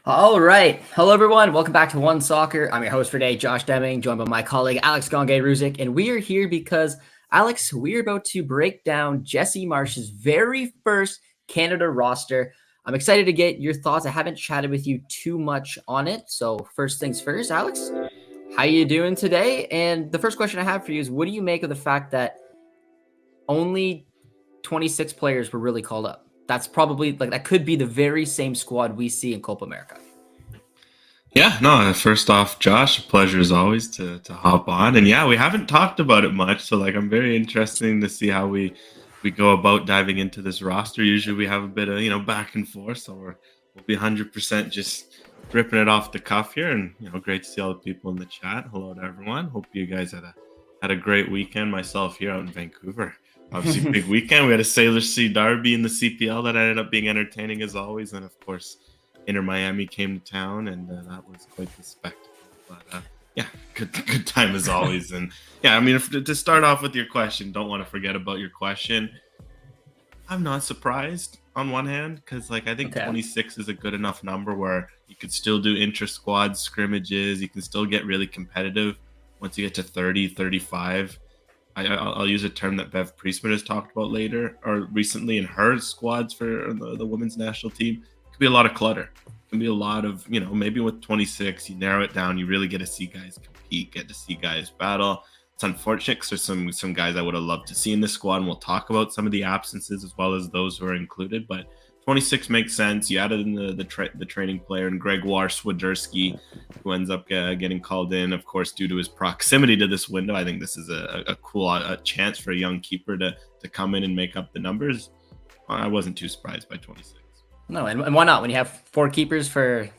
All right. Hello, everyone. Welcome back to One Soccer. I'm your host for today, Josh Deming, joined by my colleague, Alex Gongay-Ruzic. And we are here because, Alex, we're about to break down Jesse Marsch's very first Canada roster. I'm excited to get your thoughts. I haven't chatted with you too much on it. So first things first, Alex, how you doing today? And the first question I have for you is, what do you make of the fact that only 26 players were really called up? That's probably that could be the very same squad we see in Copa America. Yeah, no, first off, Josh, a pleasure as always to hop on. And yeah, we haven't talked about it much, so I'm very interesting to see how we go about diving into this roster. Usually we have a bit of, back and forth, so we'll be 100% just ripping it off the cuff here, and great to see all the people in the chat. Hello to everyone. Hope you guys had a great weekend. Myself here out in Vancouver. Obviously big weekend. We had a Sailor Sea derby in the CPL that ended up being entertaining as always, and of course Inter Miami came to town, and that was quite the spectacle. But yeah, good time as always. And yeah, I mean, to start off with your question, don't want to forget about your question. I'm not surprised on one hand because I think 26 is a good enough number where you could still do intra-squad scrimmages. You can still get really competitive once you get to 30, 35. I'll use a term that Bev Priestman has talked about later or recently in her squads for the women's national team. It could be a lot of clutter. It can be a lot of, maybe with 26, you narrow it down. You really get to see guys compete, get to see guys battle. It's unfortunate because there's some guys I would have loved to see in this squad, and we'll talk about some of the absences as well as those who are included. But 26 makes sense. You added in the training player and Gregoire Swiderski, who ends up getting called in, of course, due to his proximity to this window. I think this is a cool chance for a young keeper to come in and make up the numbers. I wasn't too surprised by 26. No, and why not? When you have 4 keepers for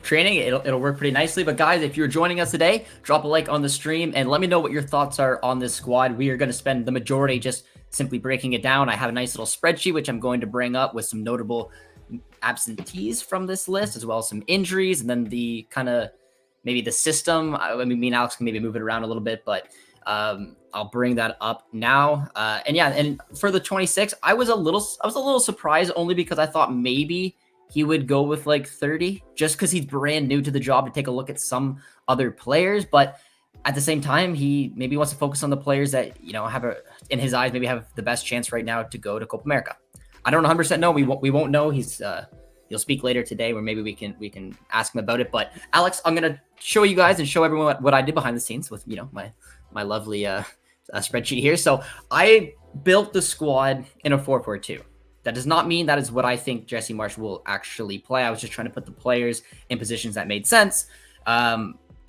training, it'll work pretty nicely. But guys, if you're joining us today, drop a like on the stream and let me know what your thoughts are on this squad. We are going to spend the majority just simply breaking it down. I have a nice little spreadsheet, which I'm going to bring up with some notable absentees from this list, as well as some injuries, and then the kind of maybe the system. I mean, me and Alex can maybe move it around a little bit, but I'll bring that up now. And yeah, and for the 26, I was a little surprised only because I thought maybe he would go with 30 just because he's brand new to the job to take a look at some other players. But at the same time, he maybe wants to focus on the players that, have in his eyes, maybe have the best chance right now to go to Copa America. I don't 100% know. We won't know. He'll speak later today, where maybe we can ask him about it. But Alex, I'm going to show you guys and show everyone what I did behind the scenes with, my lovely spreadsheet here. So I built the squad in a 4-4-2. That does not mean that is what I think Jesse Marsch will actually play. I was just trying to put the players in positions that made sense.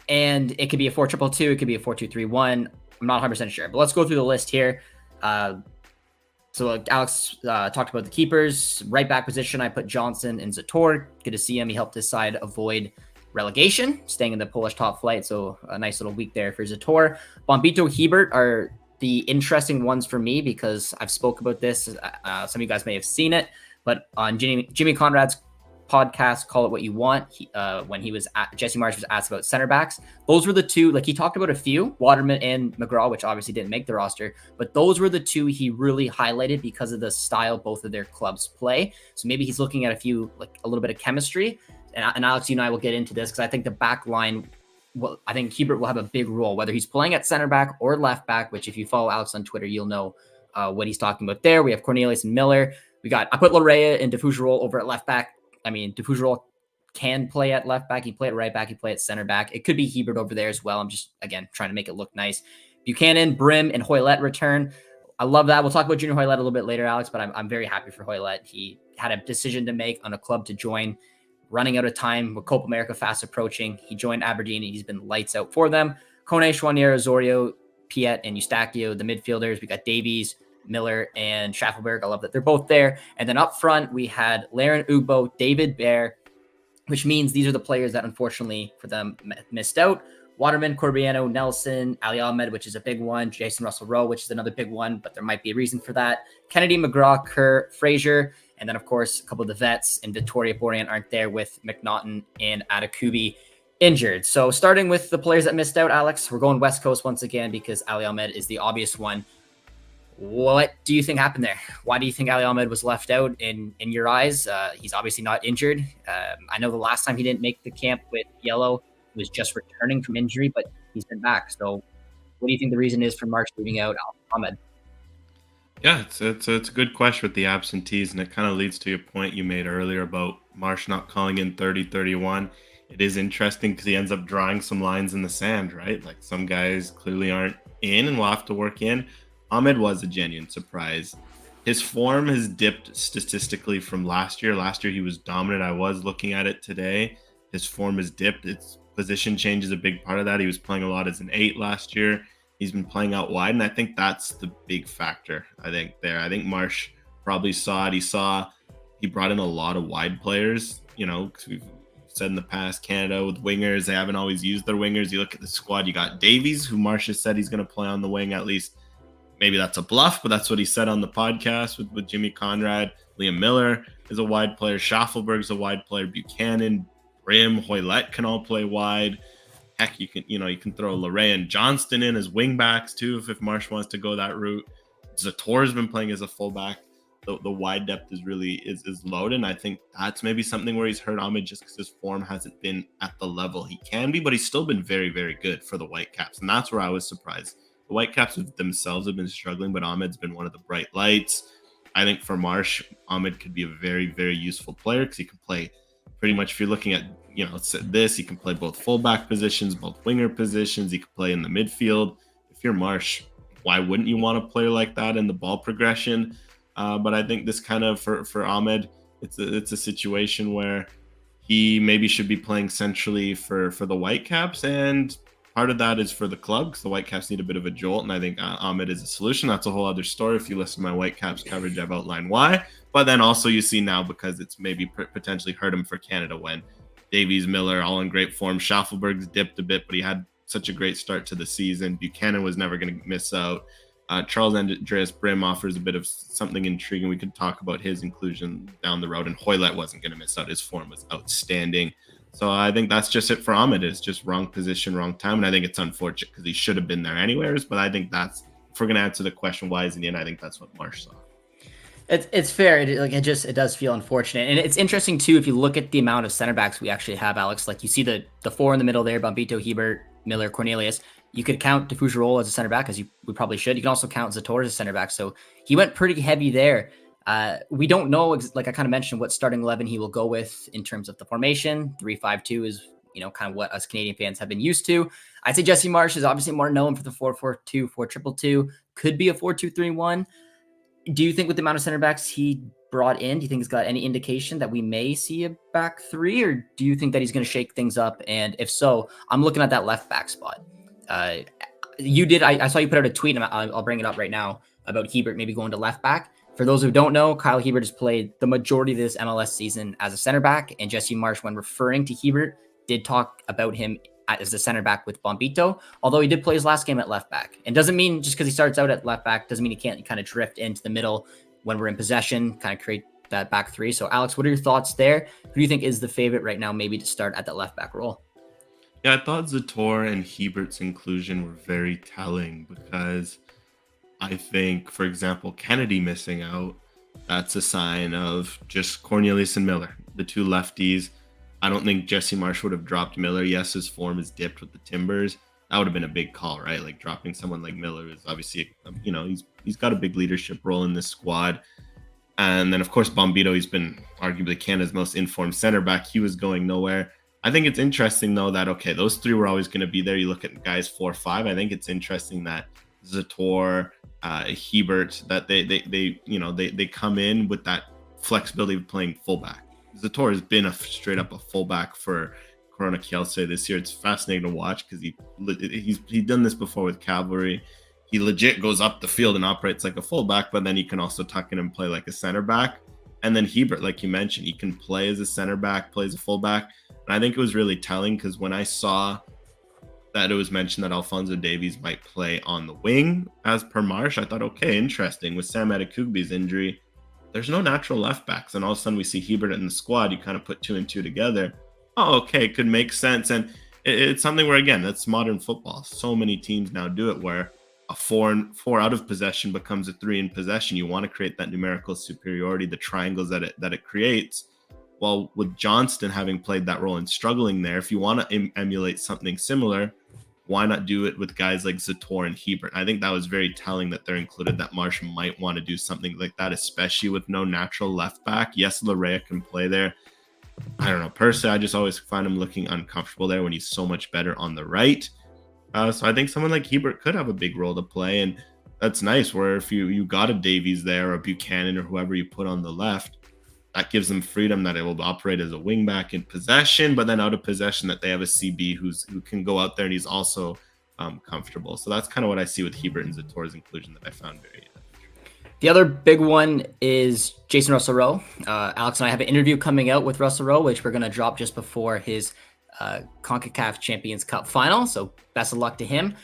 And it could be a 4-2-2. It could be a 4-2-3-1. I'm not 100% sure. But let's go through the list here. So Alex talked about the keepers. Right back position, I put Johnson and Zator. Good to see him. He helped his side avoid relegation, staying in the Polish top flight. So a nice little week there for Zator. Bombito, Hebert are the interesting ones for me because I've spoke about this. Some of you guys may have seen it, but on Jimmy Conrad's podcast, Call It What You Want, when Jesse Marsch was asked about center backs, those were the two, he talked about a few, Waterman and McGraw, which obviously didn't make the roster, but those were the two he really highlighted because of the style both of their clubs play. So maybe he's looking at a little bit of chemistry. And Alex, you and I will get into this because I think the back line, I think Hebert will have a big role, whether he's playing at center back or left back, which if you follow Alex on Twitter, you'll know what he's talking about there. We have Cornelius and Miller. I put Larea and Defugerol over at left back. I mean, Defugerol can play at left back. He play at right back. He play at center back. It could be Hebert over there as well. I'm just, again, trying to make it look nice. Buchanan, Brim, and Hoylett return. I love that. We'll talk about Junior Hoylett a little bit later, Alex, but I'm very happy for Hoylett. He had a decision to make on a club to join. Running out of time with Copa America fast approaching. He joined Aberdeen and he's been lights out for them. Kone, Chouanier, Osorio, Piet, and Eustachio, the midfielders. We got Davies, Miller, and Schaffelberg. I love that they're both there. And then up front, we had Laren Ugbo, David Bear, which means these are the players that unfortunately for them missed out. Waterman, Corbiano, Nelson, Ali Ahmed, which is a big one. Jason Russell-Rowe, which is another big one, but there might be a reason for that. Kennedy, McGraw, Kerr, Frazier. And then, of course, a couple of the vets and Victoria Borient aren't there with McNaughton and Atakubi injured. So starting with the players that missed out, Alex, we're going West Coast once again because Ali Ahmed is the obvious one. What do you think happened there? Why do you think Ali Ahmed was left out in your eyes? He's obviously not injured. I know the last time he didn't make the camp with Yellow, he was just returning from injury, but he's been back. So what do you think the reason is for March leaving out Ahmed? Yeah, it's a good question with the absentees, and it kind of leads to your point you made earlier about Marsh not calling in 30-31. It is interesting because he ends up drawing some lines in the sand, right? Like some guys clearly aren't in and will have to work in. Ahmed was a genuine surprise. His form has dipped statistically from last year. Last year he was dominant. I was looking at it today. His form has dipped. Its position change is a big part of that. He was playing a lot as an 8 last year. He's been playing out wide, and I think that's the big factor. I think Marsh probably saw it. He brought in a lot of wide players. You know, 'cause we've said in the past, Canada with wingers, they haven't always used their wingers. You look at the squad, you got Davies, who Marsh has said he's going to play on the wing at least. Maybe that's a bluff, but that's what he said on the podcast with Jimmy Conrad. Liam Miller is a wide player. Schaffelberg's a wide player. Buchanan, Brim, Hoylett can all play wide. Heck, you can throw Leray and Johnston in as wing backs too if Marsh wants to go that route. Zator's been playing as a fullback. The wide depth is really is loaded, and I think that's maybe something where he's hurt Ahmed just because his form hasn't been at the level he can be, but he's still been very, very good for the Whitecaps, and that's where I was surprised. The Whitecaps themselves have been struggling, but Ahmed's been one of the bright lights. I think for Marsh, Ahmed could be a very, very useful player because he can play pretty much. If you're looking at he can play both fullback positions, both winger positions. He can play in the midfield. If you're Marsh, why wouldn't you want a player like that in the ball progression? But I think this kind of for Ahmed, it's a situation where he maybe should be playing centrally for the Whitecaps, and part of that is for the club because the Whitecaps need a bit of a jolt, and I think Ahmed is a solution. That's a whole other story. If you listen to my Whitecaps coverage, I've outlined why. But then also you see now because it's maybe potentially hurt him for Canada when Davies, Miller, all in great form. Schaffelberg's dipped a bit, but he had such a great start to the season. Buchanan was never going to miss out. Charles Andreas Brim offers a bit of something intriguing. We could talk about his inclusion down the road, and Hoylett wasn't going to miss out. His form was outstanding. So I think that's just it for Ahmed. It's just wrong position, wrong time, and I think it's unfortunate because he should have been there anyways. But I think if we're going to answer the question why isn't he in, I think that's what Marsh saw. It's fair. It does feel unfortunate, and it's interesting too if you look at the amount of center backs we actually have, Alex. Like you see the 4 in the middle there: Bombito, Hebert, Miller, Cornelius. You could count Defouche-Rolle as a center back, as we probably should. You can also count Zator as a center back. So he went pretty heavy there. We don't know, like I kind of mentioned, what starting 11 he will go with in terms of the formation. 3-5-2 is kind of what us Canadian fans have been used to. I'd say Jesse Marsch is obviously more known for the 4-4-2, 4-2-2. Could be a 4-2-3-1. Do you think with the amount of center backs he brought in, do you think it's got any indication that we may see a back 3, or do you think that he's going to shake things up? And if so, I'm looking at that left back spot. I saw you put out a tweet, and I'll bring it up right now, about Hebert maybe going to left back. For those who don't know, Kyle Hebert has played the majority of this MLS season as a center back, and Jesse Marsch, when referring to Hebert, did talk about him as a center back with Bombito, although he did play his last game at left back. And doesn't mean just because he starts out at left back doesn't mean he can't kind of drift into the middle when we're in possession, kind of create that back 3. So Alex, what are your thoughts there? Who do you think is the favorite right now maybe to start at that left back role? Yeah, I thought Zator and Hebert's inclusion were very telling because I think, for example, Kennedy missing out, that's a sign of just Cornelius and Miller, the 2 lefties. I don't think Jesse Marsch would have dropped Miller. Yes, his form is dipped with the Timbers. That would have been a big call, right? Like dropping someone like Miller is obviously, he's got a big leadership role in this squad. And then, of course, Bombito, he's been arguably Canada's most informed center back. He was going nowhere. I think it's interesting, though, that, okay, those 3 were always going to be there. You look at guys 4-5. I think it's interesting that Zator, Hebert, that they come in with that flexibility of playing fullback. Zator has been a fullback for Corona Kielce this year. It's fascinating to watch because he's done this before with Cavalry. He legit goes up the field and operates like a fullback, but then he can also tuck in and play like a center back. And then Hebert, like you mentioned, he can play as a center back, plays a fullback. And I think it was really telling because when I saw that it was mentioned that Alphonso Davies might play on the wing as per Marsh, I thought, okay, interesting. With Sam Adekugbe's injury, there's no natural left backs. And all of a sudden we see Hebert in the squad. You kind of put 2 and 2 together. Oh, okay, it could make sense. And it's something where, again, that's modern football. So many teams now do it where a four out of possession becomes a 3 in possession. You want to create that numerical superiority, the triangles that it creates. Well, with Johnston having played that role and struggling there, if you want to emulate something similar, why not do it with guys like Zator and Hebert? I think that was very telling that they're included, that Marsch might want to do something like that, especially with no natural left back. Yes, Larea can play there. I don't know. Personally, I just always find him looking uncomfortable there when he's so much better on the right. So I think someone like Hebert could have a big role to play, and that's nice. Where if you got a Davies there, or a Buchanan, or whoever you put on the left, that gives them freedom that it will operate as a wing back in possession, but then out of possession that they have a CB who can go out there and he's also comfortable. So that's kind of what I see with Hebert and Zator's inclusion that I found very. The other big one is Jason Russell-Rowe. Alex and I have an interview coming out with Russell-Rowe, which we're going to drop just before his CONCACAF Champions Cup final. So best of luck to him.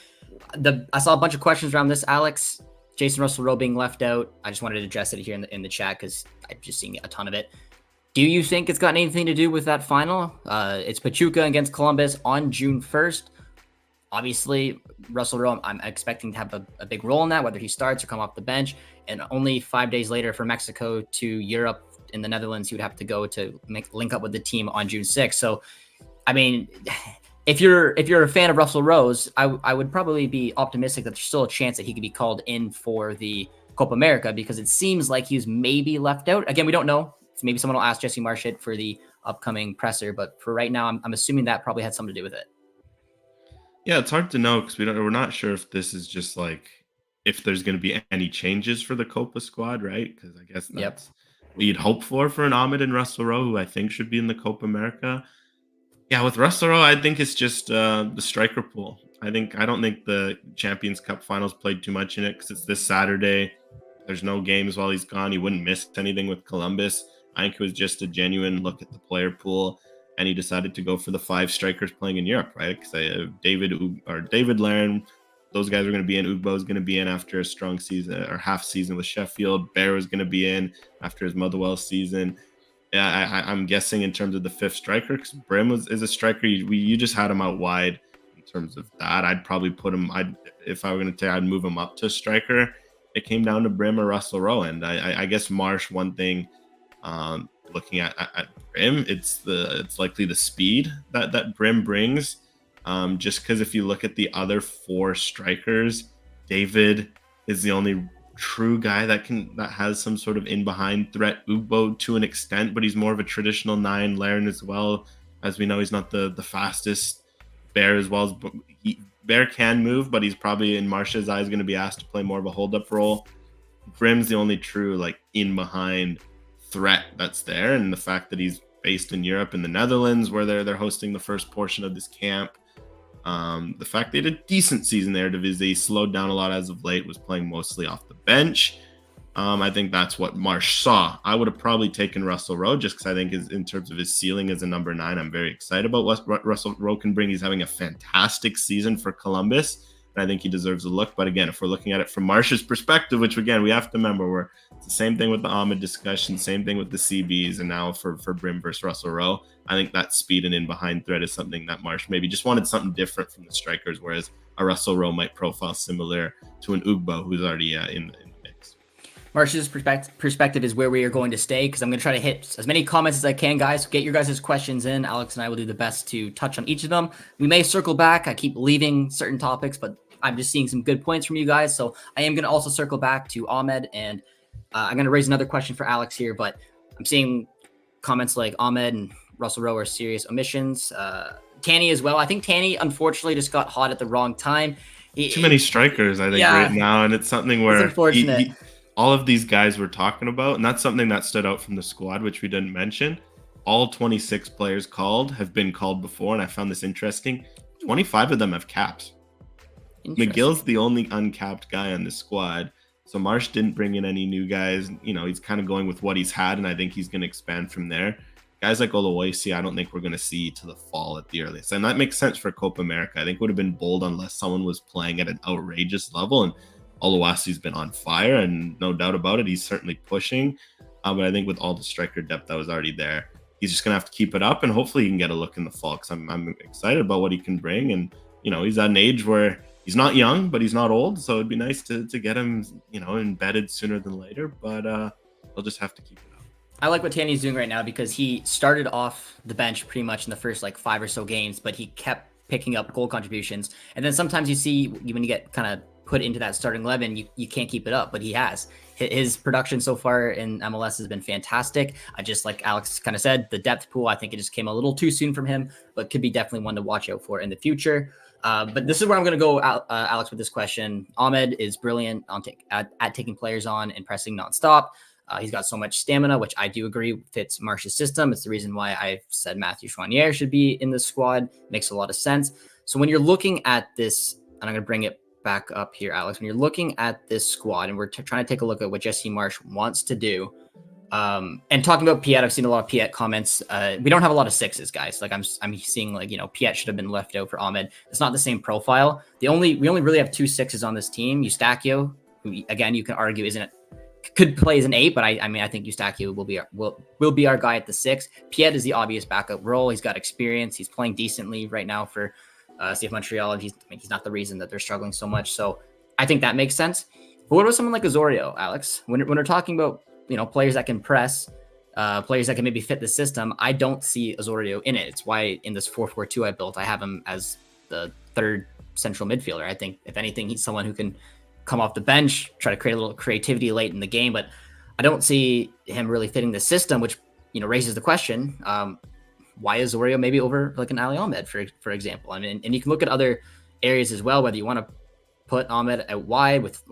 I saw a bunch of questions around this, Alex. Jason Russell-Rowe being left out. I just wanted to address it here in the chat because I've just seen a ton of it. Do you think it's got anything to do with that final? It's Pachuca against Columbus on June 1st. Obviously, Russell-Rowe, I'm expecting to have a big role in that, whether he starts or come off the bench. And only 5 days later for Mexico to Europe in the Netherlands, he would have to go to link up with the team on June 6th. So, I mean, if you're a fan of Russell-Rowe's, I would probably be optimistic that there's still a chance that he could be called in for the Copa America, because it seems like he's maybe left out. Again, we don't know. So maybe someone will ask Jesse Marsch it for the upcoming presser, but for right now, I'm assuming that probably had something to do with it. Yeah, it's hard to know because we're not sure if this is just like if there's going to be any changes for the Copa squad, right? Because I guess that's what you'd hope for an Ahmed and Russell-Rowe, who I think should be in the Copa America. Yeah, with Russell-Rowe, I think it's just the striker pool. I don't think the Champions Cup finals played too much in it because it's this Saturday. There's no games while he's gone. He wouldn't miss anything with Columbus. I think it was just a genuine look at the player pool, and he decided to go for the 5 strikers playing in Europe, right? Because David Larin, those guys are going to be in. Ugbo is going to be in after a strong season or half season with Sheffield. Bear is going to be in after his Motherwell season. Yeah, I'm guessing in terms of the 5th striker, because Brim is a striker. You just had him out wide in terms of that. I'd probably put him. If I were going to say, I'd move him up to striker. It came down to Brim or Russell-Rowe, and I guess Marsch. One thing, looking at Brim, it's likely the speed that Brim brings. Just because if you look at the other 4 strikers, David is the only true guy that has some sort of in behind threat. Ugbo to an extent, but he's more of a traditional 9. Larin as well, as we know, he's not the fastest. Bear as well as Bear can move, but he's probably in Marsch's eyes going to be asked to play more of a hold up role. Brim's the only true like in behind threat that's there, and the fact that he's based in Europe in the Netherlands, where they're hosting the first portion of this camp. The fact they had a decent season there, Eredivisie, slowed down a lot as of late, was playing mostly off the bench. I think that's what Marsch saw. I would have probably taken Russell-Rowe just because I think in terms of his ceiling as a number 9, I'm very excited about what Russell-Rowe can bring. He's having a fantastic season for Columbus, and I think he deserves a look. But again, if we're looking at it from Marsch's perspective, which again, we have to remember, it's the same thing with the Ahmed discussion, same thing with the CBs, and now for Brim versus Russell-Rowe, I think that speed and in behind threat is something that Marsch maybe just wanted something different from the strikers, whereas a Russell-Rowe might profile similar to an Ugbo who's already in the mix. Marsch's perspective is where we are going to stay, because I'm going to try to hit as many comments as I can, guys. Get your guys' questions in. Alex and I will do the best to touch on each of them. We may circle back. I keep leaving certain topics, but I'm just seeing some good points from you guys. So I am going to also circle back to Ahmed, and I'm going to raise another question for Alex here, but I'm seeing comments like Ahmed and Russell-Rowe are serious omissions. Tanny as well. I think Tanny, unfortunately, just got hot at the wrong time. Too many strikers, I think, right now, and it's something where unfortunate. All of these guys we're talking about, and that's something that stood out from the squad, which we didn't mention. All 26 players called have been called before, and I found this interesting. 25 of them have caps. McGill's the only uncapped guy on the squad. So Marsch didn't bring in any new guys. He's kind of going with what he's had, and I think he's going to expand from there. Guys like Oluwasi, I don't think we're going to see to the fall at the earliest. And that makes sense for Copa America. I think it would have been bold unless someone was playing at an outrageous level. And Oluwasi's been on fire, and no doubt about it, he's certainly pushing. But I think with all the striker depth that was already there, he's just going to have to keep it up, and hopefully he can get a look in the fall, because I'm excited about what he can bring. And, he's at an age where he's not young, but he's not old. So it'd be nice to get him, embedded sooner than later. But they'll just have to keep it up. I like what Tanny's doing right now because he started off the bench pretty much in the first like 5 or so games, but he kept picking up goal contributions. And then sometimes you see when you get kind of put into that starting 11, you can't keep it up, but he has. His production so far in MLS has been fantastic. I just, like Alex kind of said, the depth pool, I think it just came a little too soon from him, but could be definitely one to watch out for in the future. But this is where I'm going to go, Alex, with this question. Ahmed is brilliant at taking players on and pressing nonstop. He's got so much stamina, which I do agree fits Marsch's system. It's the reason why I've said Matthew Choinière should be in the squad. Makes a lot of sense. So when you're looking at this, and I'm going to bring it back up here, Alex, when you're looking at this squad and we're trying to take a look at what Jesse Marsch wants to do, and talking about Piet, I've seen a lot of Piet comments. We don't have a lot of sixes, guys. Like I'm seeing like, Piet should have been left out for Ahmed. It's not the same profile. We only really have 2 sixes on this team. Eustachio, who again, you can argue could play as an 8, but I think Eustachio will be our guy at the 6. Piet is the obvious backup role. He's got experience. He's playing decently right now for CF Montreal. He's not the reason that they're struggling so much. So I think that makes sense. But what about someone like Osorio, Alex? When we're talking about players that can press, players that can maybe fit the system, I don't see Osorio in it. It's why in this 4-4-2 I built, I have him as the 3rd central midfielder. I think if anything, he's someone who can come off the bench, try to create a little creativity late in the game, but I don't see him really fitting the system, which raises the question: why is Osorio maybe over like an Ali Ahmed, for example? I mean, and you can look at other areas as well, whether you want to put Ahmed out wide with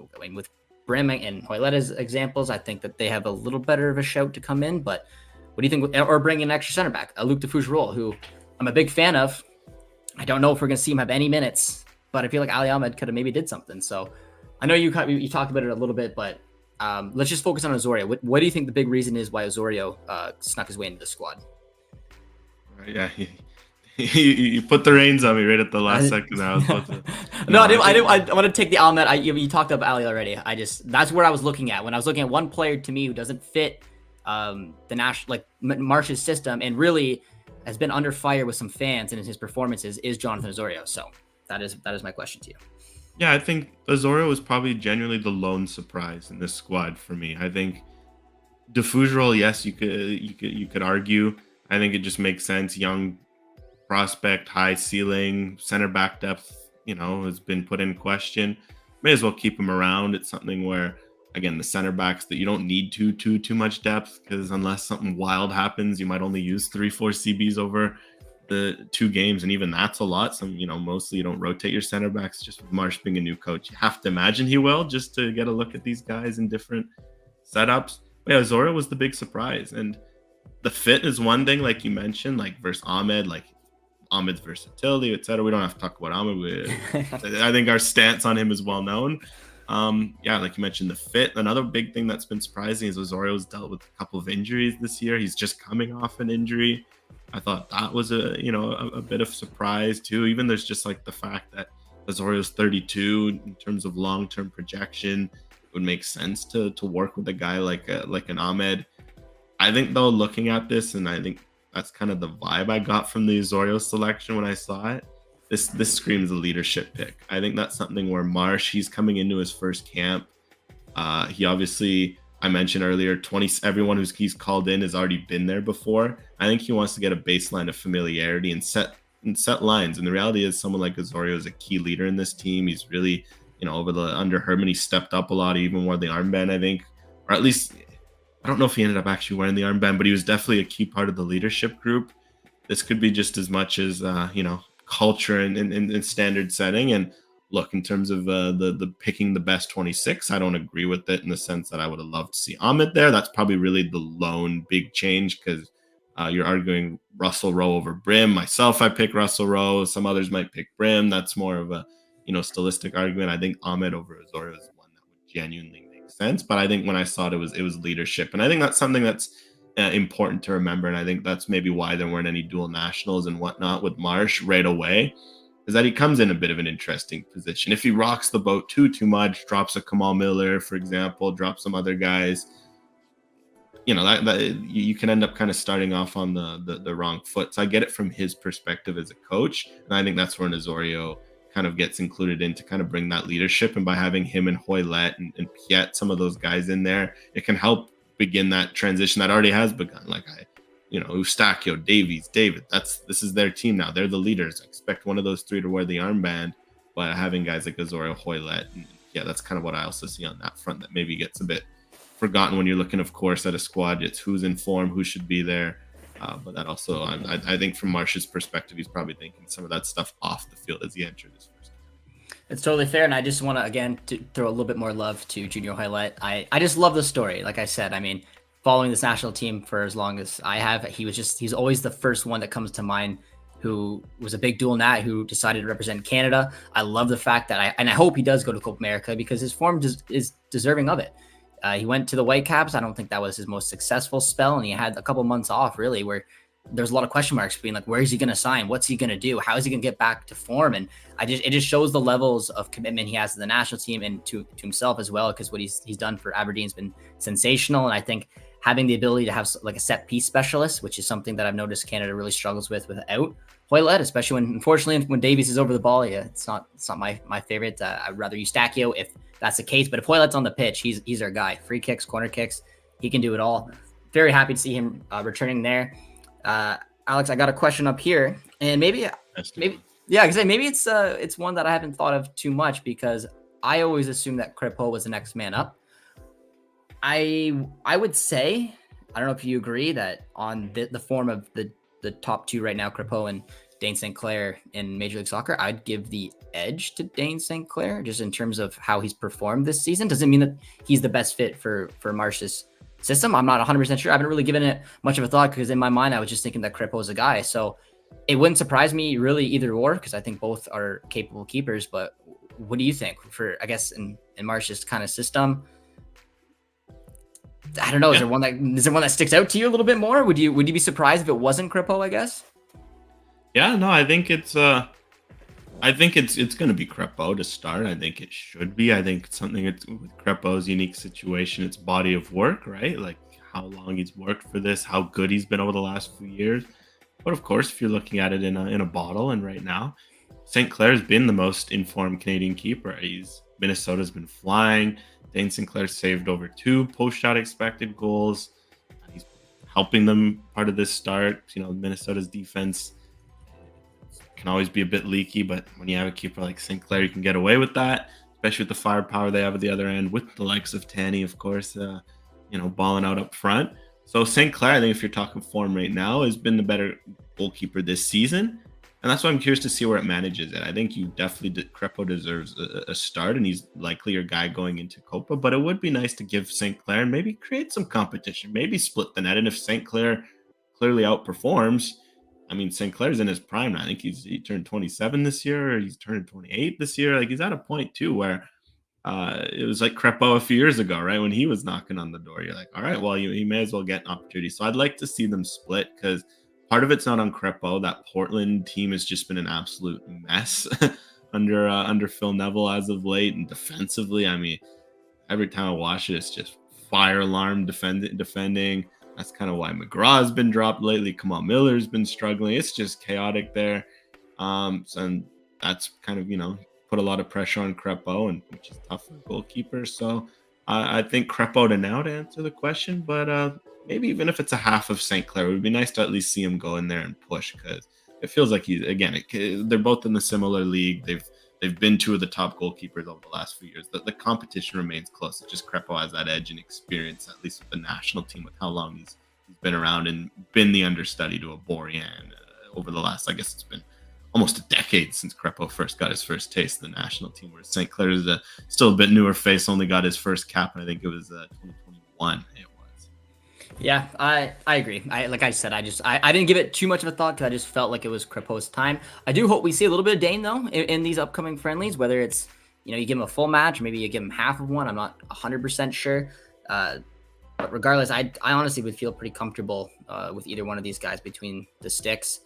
Brim and Hoylett as examples. I think that they have a little better of a shout to come in, but what do you think? Or bring in an extra center back, a Luc de Fougerolles, who I'm a big fan of. I don't know if we're going to see him have any minutes, but I feel like Ali Ahmed could have maybe did something. So I know you talked about it a little bit, but let's just focus on Osorio. What do you think the big reason is why Osorio snuck his way into the squad? Yeah, you put the reins on me right at the last second. I was about to. No, I didn't. I want to take the Ahmed. You talked about Ali already. That's where I was looking at when I was looking at one player to me who doesn't fit the national, like Marsch's system, and really has been under fire with some fans and in his performances, is Jonathan Osorio. So that is my question to you. Yeah, I think Osorio was probably genuinely the lone surprise in this squad for me. I think de Fougerolles, yes, you could argue. I think it just makes sense. Young prospect, high ceiling, center back depth, has been put in question. May as well keep him around. It's something where, again, the center backs that you don't need too much depth, because unless something wild happens, you might only use 3-4 CBs over the 2 games, and even that's a lot. Mostly you don't rotate your center backs. Just with Marsch being a new coach, you have to imagine he will, just to get a look at these guys in different setups. But yeah, Osorio was the big surprise, and the fit is one thing, like you mentioned, like versus Ahmed, like Ahmed's versatility, etc. We don't have to talk about Ahmed. I think our stance on him is well known. Like you mentioned, the fit. Another big thing that's been surprising is Osorio's dealt with a couple of injuries this year. He's just coming off an injury. I thought that was a bit of surprise too. Even there's just like the fact that Osorio's 32 in terms of long-term projection, it would make sense to work with a guy like an Ahmed. I think though, looking at this, and I think that's kind of the vibe I got from the Osorio selection when I saw it. This screams a leadership pick. I think that's something where Marsch, he's coming into his first camp. He obviously, I mentioned earlier, everyone he's called in has already been there before. I think he wants to get a baseline of familiarity and set lines. And the reality is, someone like Osorio is a key leader in this team. He's really, under Herman, he stepped up a lot. He even wore the armband, I think, or at least I don't know if he ended up actually wearing the armband, but he was definitely a key part of the leadership group. This could be just as much as culture and standard setting. And look, in terms of the picking the best 26, I don't agree with it in the sense that I would have loved to see Ahmed there. That's probably really the lone big change, because you're arguing Russell-Rowe over Brim. Myself, I pick Russell-Rowe. Some others might pick Brim. That's more of a stylistic argument. I think Ahmed over Osorio is one that would genuinely make sense. But I think when I saw it, it was leadership, and I think that's something that's important to remember. And I think that's maybe why there weren't any dual nationals and whatnot with Marsch right away, is that he comes in a bit of an interesting position. If he rocks the boat too much, drops a Kamal Miller, for example, drops some other guys, that you can end up kind of starting off on the wrong foot. So I get it from his perspective as a coach, and I think that's where Osorio kind of gets included in to kind of bring that leadership. And by having him and Hoylett and Piet, some of those guys in there, it can help begin that transition that already has begun. Like Eustachio, Davies, David, this is their team now. They're the leaders. I expect one of those three to wear the armband, but having guys like Azorio, Hoylett, and that's kind of what I also see on that front that maybe gets a bit forgotten when you're looking, of course, at a squad. It's who's in form, who should be there. But that also, I think from Marsch's perspective, he's probably thinking some of that stuff off the field as he entered his first game. It's totally fair. And I just want to, again, to throw a little bit more love to Junior Hoylett. I just love the story. Like I said, I mean, following this national team for as long as I have, he's always the first one that comes to mind who was a big dual nat who decided to represent Canada. I love the fact that I hope he does go to Copa America because his form is deserving of it. He went to the Whitecaps. I don't think that was his most successful spell, and he had a couple months off, really, where there's a lot of question marks being like, where is he going to sign? What's he going to do? How is he going to get back to form? And it just shows the levels of commitment he has to the national team and to himself as well, because what he's done for Aberdeen has been sensational. And I think having the ability to have like a set piece specialist, which is something that I've noticed Canada really struggles with without Hoylett, especially unfortunately, when Davies is over the ball. Yeah, it's not my favorite. I'd rather Eustachio if that's the case. But if Hoylett's on the pitch, he's our guy. Free kicks, corner kicks, he can do it all. Very happy to see him returning there. Alex, I got a question up here, and maybe it's one that I haven't thought of too much because I always assumed that Crépeau was the next man up. I would say, I don't know if you agree, that on the form of the top two right now, Crépeau and Dane St. Clair in Major League Soccer, I'd give the edge to Dane St. Clair just in terms of how he's performed this season. Doesn't mean that he's the best fit for Marsch's system. I'm not 100% sure. I haven't really given it much of a thought because in my mind, I was just thinking that Crépeau is a guy. So it wouldn't surprise me really either or, because I think both are capable keepers. But what do you think for, I guess, in Marsch's kind of system? I don't know. Is there one that sticks out to you a little bit more? Would you be surprised if it wasn't Crépeau, I guess? Yeah, no, I think it's going to be Crépeau to start. I think it should be. I think something with Crépeau's unique situation, it's body of work, right? Like how long he's worked for this, how good he's been over the last few years. But of course, if you're looking at it in a bottle, and right now, St. Clair's been the most informed Canadian keeper. Minnesota's been flying. Dane St. Clair saved over 2 post-shot expected goals. He's helping them part of this start. Minnesota's defense can always be a bit leaky, but when you have a keeper like St. Clair, you can get away with that, especially with the firepower they have at the other end, with the likes of Tanny, of course, balling out up front. So St. Clair, I think if you're talking form right now, has been the better goalkeeper this season. And that's why I'm curious to see where it manages it. I think Crépeau deserves a start, and he's likely your guy going into Copa. But it would be nice to give St. Clair and maybe create some competition, maybe split the net. And if St. Clair clearly outperforms, I mean, St. Clair's in his prime now. I think he turned 27 this year, or he's turning 28 this year. Like, he's at a point too where it was like Crépeau a few years ago, right? When he was knocking on the door, you're like, all right, well, he may as well get an opportunity. So I'd like to see them split, because part of it's not on Crépeau. That Portland team has just been an absolute mess under Phil Neville as of late. And defensively, I mean, every time I watch it, it's just fire alarm defending. That's kind of why McGraw's been dropped lately. Kamal Miller's been struggling. It's just chaotic there. And that's kind of, put a lot of pressure on Crépeau, and which is tough for the goalkeeper. So I think Crépeau to answer the question, but maybe even if it's a half of St. Clair, it would be nice to at least see him go in there and push, because it feels like they're both in the similar league. They've been 2 of the top goalkeepers over the last few years. The competition remains close. It's just Crépeau has that edge and experience, at least with the national team, with how long he's been around and been the understudy to a Borjan over the last, I guess it's been almost a decade since Crépeau first got his first taste of the national team, whereas St. Clair is still a bit newer face, only got his first cap, and I think it was 2021. Yeah, I agree. Like I said, I didn't give it too much of a thought because I just felt like it was Crépeau's time. I do hope we see a little bit of Dane, though, in these upcoming friendlies, whether it's, you give him a full match, or maybe you give him half of one. I'm not 100% sure. But regardless, I honestly would feel pretty comfortable with either one of these guys between the sticks.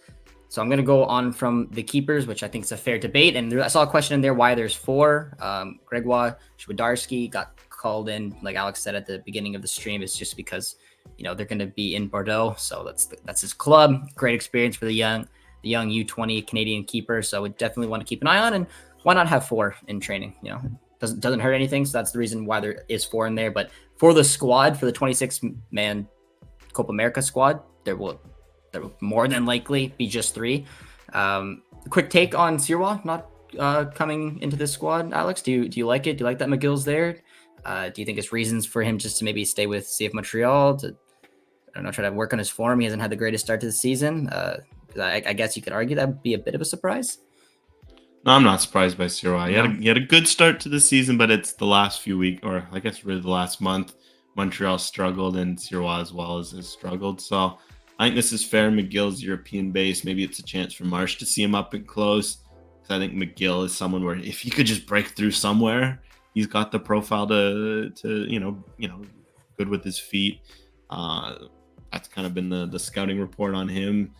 So I'm going to go on from the keepers, which I think is a fair debate. And I saw a question in there why there's 4. Gregoire Shwidarski got called in, like Alex said at the beginning of the stream. It's just because they're going to be in Bordeaux, so that's his club. Great experience for the young U20 Canadian keeper. So we definitely want to keep an eye on, and why not have 4 in training? You know, doesn't hurt anything. So that's the reason why there is 4 in there. But for the squad, for the 26-man Copa America squad, there will more than likely be just 3. Quick take on Sirois not coming into this squad, Alex. Do you like it? Do you like that McGill's there? Do you think it's reasons for him just to maybe stay with CF Montreal to, I don't know, try to work on his form? He hasn't had the greatest start to the season. I guess you could argue that would be a bit of a surprise. No, I'm not surprised by Sirois. He had a good start to the season, but it's the last few weeks, or I guess really the last month, Montreal struggled and Sirois as well has struggled. So I think this is fair. McGill's European base. Maybe it's a chance for Marsch to see him up and close. Because I think McGill is someone where if he could just break through somewhere, he's got the profile to good with his feet. That's kind of been the scouting report on him.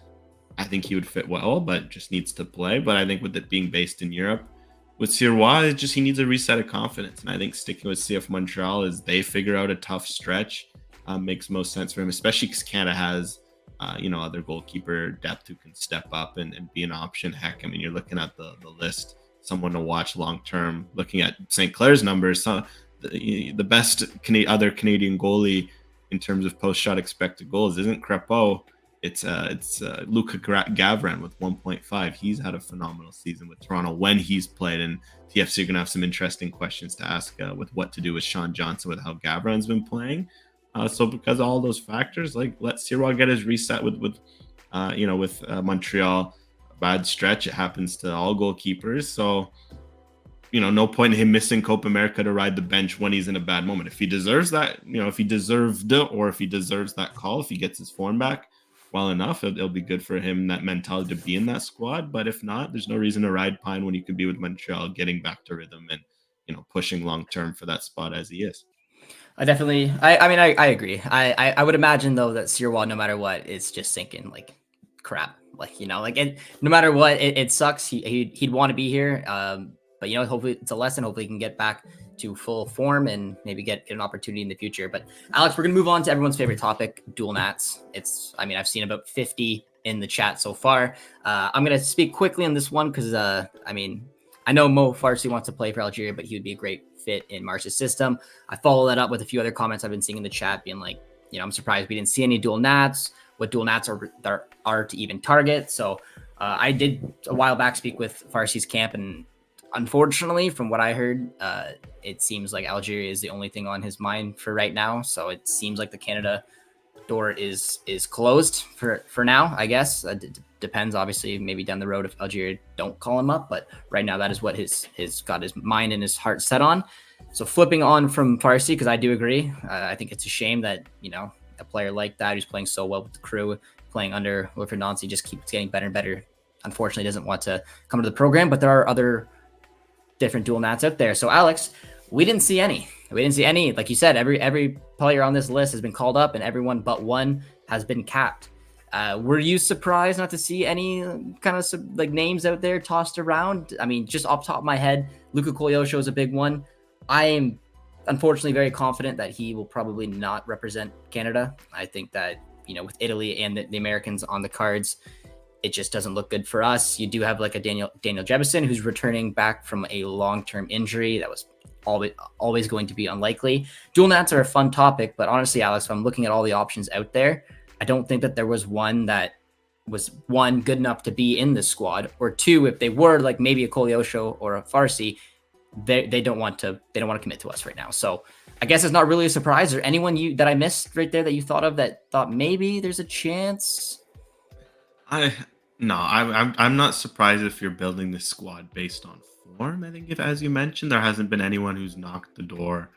I think he would fit well, but just needs to play. But I think with it being based in Europe, with Sirois, he needs a reset of confidence. And I think sticking with CF Montreal as they figure out a tough stretch makes most sense for him, especially because Canada has, other goalkeeper depth who can step up and be an option. Heck, I mean, you're looking at the list, someone to watch long term. Looking at St. Clair's numbers, the best other Canadian goalie in terms of post-shot expected goals isn't Crepeau. It's Luka Gavran with 1.5. He's had a phenomenal season with Toronto when he's played, and TFC are going to have some interesting questions to ask with what to do with Sean Johnson with how Gavran's been playing. So because of all those factors, like let Sirois get his reset with Montreal. A bad stretch. It happens to all goalkeepers. So, no point in him missing Copa America to ride the bench when he's in a bad moment. If he deserves that, if he deserved it, or if he deserves that call, if he gets his form back well enough, it'll be good for him, that mentality to be in that squad. But if not, there's no reason to ride pine when you could be with Montreal, getting back to rhythm and, pushing long term for that spot as he is. I agree. I would imagine though that Sirois, no matter what, is just sinking like crap. No matter what, it sucks. He'd want to be here. But hopefully it's a lesson. Hopefully he can get back to full form and maybe get an opportunity in the future. But Alex, we're gonna move on to everyone's favorite topic, dual nats. I've seen about 50 in the chat so far. I'm gonna speak quickly on this one because I know Mo Farsi wants to play for Algeria, but he would be a great fit in Marsch's system. I follow that up with a few other comments I've been seeing in the chat being like, I'm surprised we didn't see any dual nats, what dual nats are to even target. So I did a while back speak with Farsi's camp, and unfortunately, from what I heard, it seems like Algeria is the only thing on his mind for right now. So it seems like the Canada door is closed for now, I guess. Depends, obviously, maybe down the road if Algeria don't call him up. But right now, that is what his got his mind and his heart set on. So flipping on from Farsi, because I do agree. I think it's a shame that, a player like that who's playing so well with the crew, playing under Wilfried Nancy, just keeps getting better and better. Unfortunately, doesn't want to come to the program, but there are other different dual nats out there. So Alex, we didn't see any. Like you said, every player on this list has been called up, and everyone but one has been capped. Were you surprised not to see any kind of names out there tossed around? I mean, just off the top of my head, Luka Kolyosho is a big one. I am unfortunately very confident that he will probably not represent Canada. I think that, with Italy and the Americans on the cards, it just doesn't look good for us. You do have like a Daniel Jebison who's returning back from a long-term injury. That was always going to be unlikely. Dual nats are a fun topic, but honestly, Alex, if I'm looking at all the options out there, I don't think that there was one that was good enough to be in this squad, or two, if they were like maybe a Kolyosho or a Farsi, they don't want to commit to us right now. So I guess it's not really a surprise. Or anyone that I missed right there that you thought of that thought maybe there's a chance? I'm not surprised if you're building this squad based on form. I think if, as you mentioned, there hasn't been anyone who's knocked the door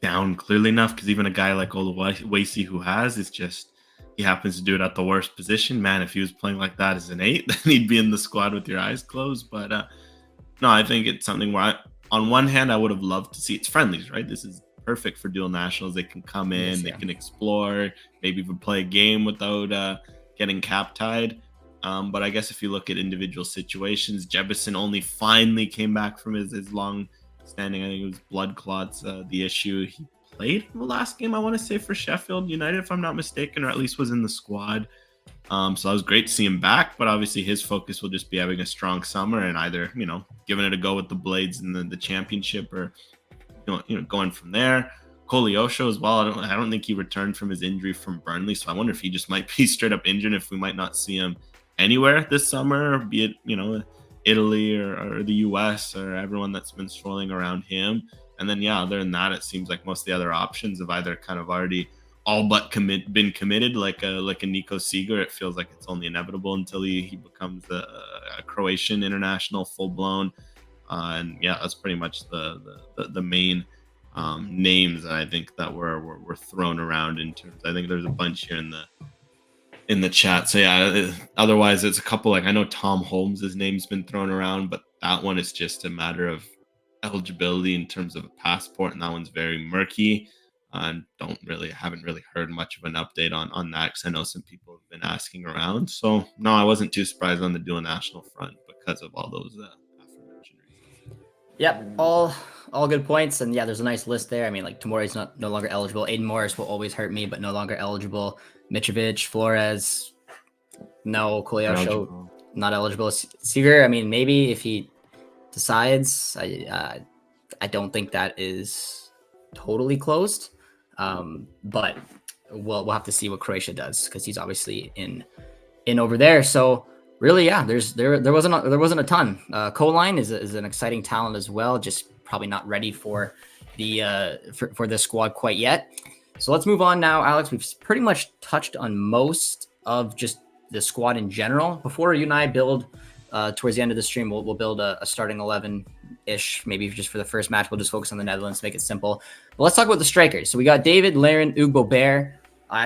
down clearly enough, because even a guy like Oluwasi who has, it's just he happens to do it at the worst position. Man, if he was playing like that as an 8, then he'd be in the squad with your eyes closed. But no, I think it's something where on one hand, I would have loved to see it's friendlies, right? This is perfect for dual nationals. They can come in, they can explore, maybe even play a game without getting cap tied. But I guess if you look at individual situations, Jebison only finally came back from his long standing, I think it was blood clots, the issue. He played in the last game, I want to say, for Sheffield United, if I'm not mistaken, or at least was in the squad. So that was great to see him back, but obviously his focus will just be having a strong summer and either, giving it a go with the Blades in the championship or, going from there. Koleosho as well. I don't think he returned from his injury from Burnley, so I wonder if he just might be straight up injured, if we might not see him anywhere this summer, be it, Italy or the US or everyone that's been swirling around him. And then, yeah, other than that, it seems like most of the other options have either kind of already all but been committed, like a Nico Seeger. It feels like it's only inevitable until he becomes a Croatian international full blown. And yeah, that's pretty much the main names that I think that were thrown around in terms. I think there's a bunch here in the chat. So yeah, otherwise it's a couple, like I know Tom Holmes' name's been thrown around, but that one is just a matter of eligibility in terms of a passport, and that one's very murky. And haven't really heard much of an update on that, because I know some people have been asking around. So no, I wasn't too surprised on the dual national front because of all those aforementioned reasons. Yep, all good points, and yeah, there's a nice list there. I mean, like Tomori's no longer eligible. Aiden Morris will always hurt me, but no longer eligible. Mitrovic, Flores, no. Koleosho, not eligible. Seeger, I mean, maybe if he decides. I don't think that is totally closed, but we'll have to see what Croatia does, because he's obviously in over there. So really, yeah, there wasn't a ton. Coline is an exciting talent as well, just probably not ready for the for this squad quite yet. So let's move on now, Alex. We've pretty much touched on most of just the squad in general. Before you and I build towards the end of the stream, we'll build a starting 11-ish, maybe just for the first match. We'll just focus on the Netherlands to make it simple. But let's talk about the strikers. So we got David, Larin, Ugbo, Bear.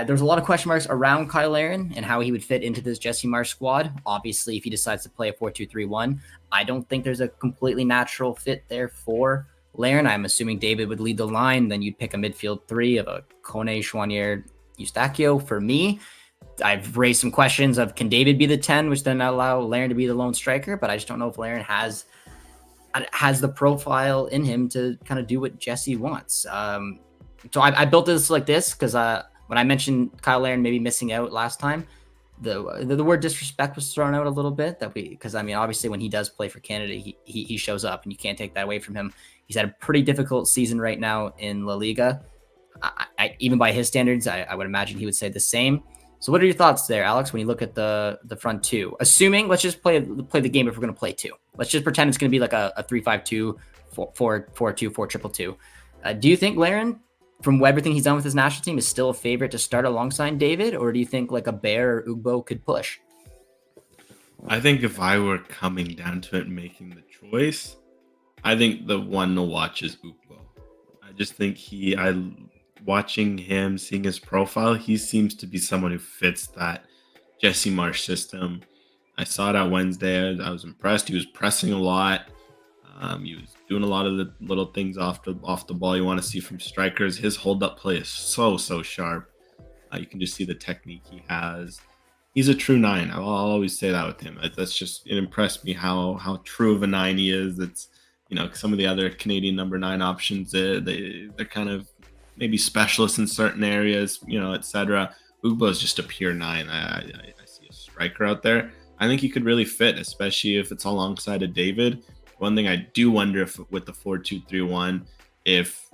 There's a lot of question marks around Kyle Larin and how he would fit into this Jesse Marsch squad. Obviously, if he decides to play a 4-2-3-1, I don't think there's a completely natural fit there for Larin. I'm assuming David would lead the line. Then you'd pick a midfield three of a Kone, Chouanier, Eustachio. For me, I've raised some questions of, can David be the 10, which then allow Larin to be the lone striker? But I just don't know if Larin has the profile in him to kind of do what Jesse wants. So I built this like this because when I mentioned Kyle Larin maybe missing out last time, the word disrespect was thrown out a little bit, because I mean, obviously when he does play for Canada, he shows up, and you can't take that away from him. He's had a pretty difficult season right now in La Liga. Even by his standards, I would imagine he would say the same. So what are your thoughts there, Alex, when you look at the front two? Assuming, let's just play the game if we're going to play two. Let's just pretend it's going to be like a 3-5-2, 4-4-2, 4-2-2. Do you think Larin, from everything he's done with his national team, is still a favorite to start alongside David? Or do you think like a Bear or Ugbo could push? I think if I were coming down to it and making the choice, I think the one to watch is Ugbo. I just think watching him, seeing his profile, he seems to be someone who fits that Jesse Marsch system. I saw it on Wednesday. I was impressed. He was pressing a lot. He was doing a lot of the little things off the ball you want to see from strikers. His hold-up play is so sharp. You can just see the technique he has. He's a true 9. I'll always say that with him. It impressed me how true of a 9 he is. It's, some of the other Canadian number 9 options, they're kind of maybe specialists in certain areas, etc. Ugbo is just a pure 9. I see a striker out there. I think he could really fit, especially if it's alongside of David. One thing I do wonder if with the 4-2-3-1, if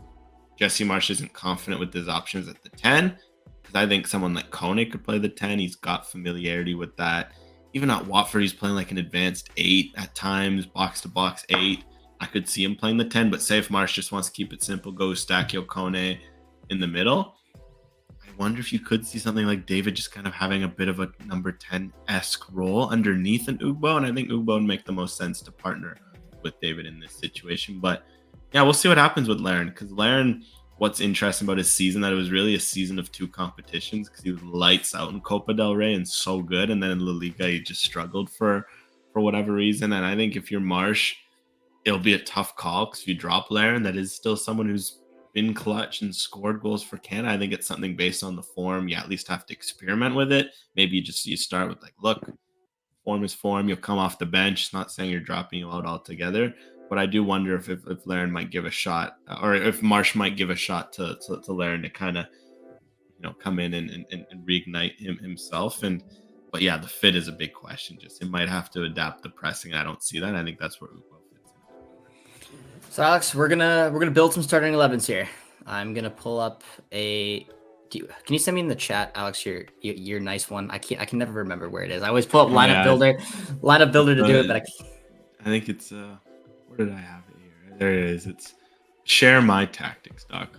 Jesse Marsch isn't confident with his options at the 10, because I think someone like Kone could play the 10. He's got familiarity with that. Even at Watford, he's playing like an advanced 8 at times, box-to-box 8. I could see him playing the 10, but say if Marsch just wants to keep it simple, go Eustachio, Kone in the middle. I wonder if you could see something like David just kind of having a bit of a number 10-esque role underneath an Ugbo, and I think Ugbo would make the most sense to partner with David in this situation. But yeah, we'll see what happens with Larin, because Larin, what's interesting about his season, that it was really a season of 2 competitions, because he was lights out in Copa del Rey and so good, and then in La Liga he just struggled for whatever reason. And I think if you're Marsch, it'll be a tough call, because if you drop Larin, that is still someone who's been clutch and scored goals for Canada. I think it's something based on the form. You at least have to experiment with it. Maybe you start with like, look, form is form. You'll come off the bench. It's not saying you're dropping you out altogether. But I do wonder if Larin might give a shot, or if Marsch might give a shot to Larin to kind of, come in and reignite himself. And But yeah, the fit is a big question. Just it might have to adapt the pressing. I don't see that. I think that's where Ugo fits in. So Alex, we're gonna build some starting 11s here. I'm gonna pull up a. Can you send me in the chat, Alex, your nice one? I can never remember where it is. I always pull up lineup builder to do it, but I think it's where did I have it here? There it is. It's sharemytactics.com.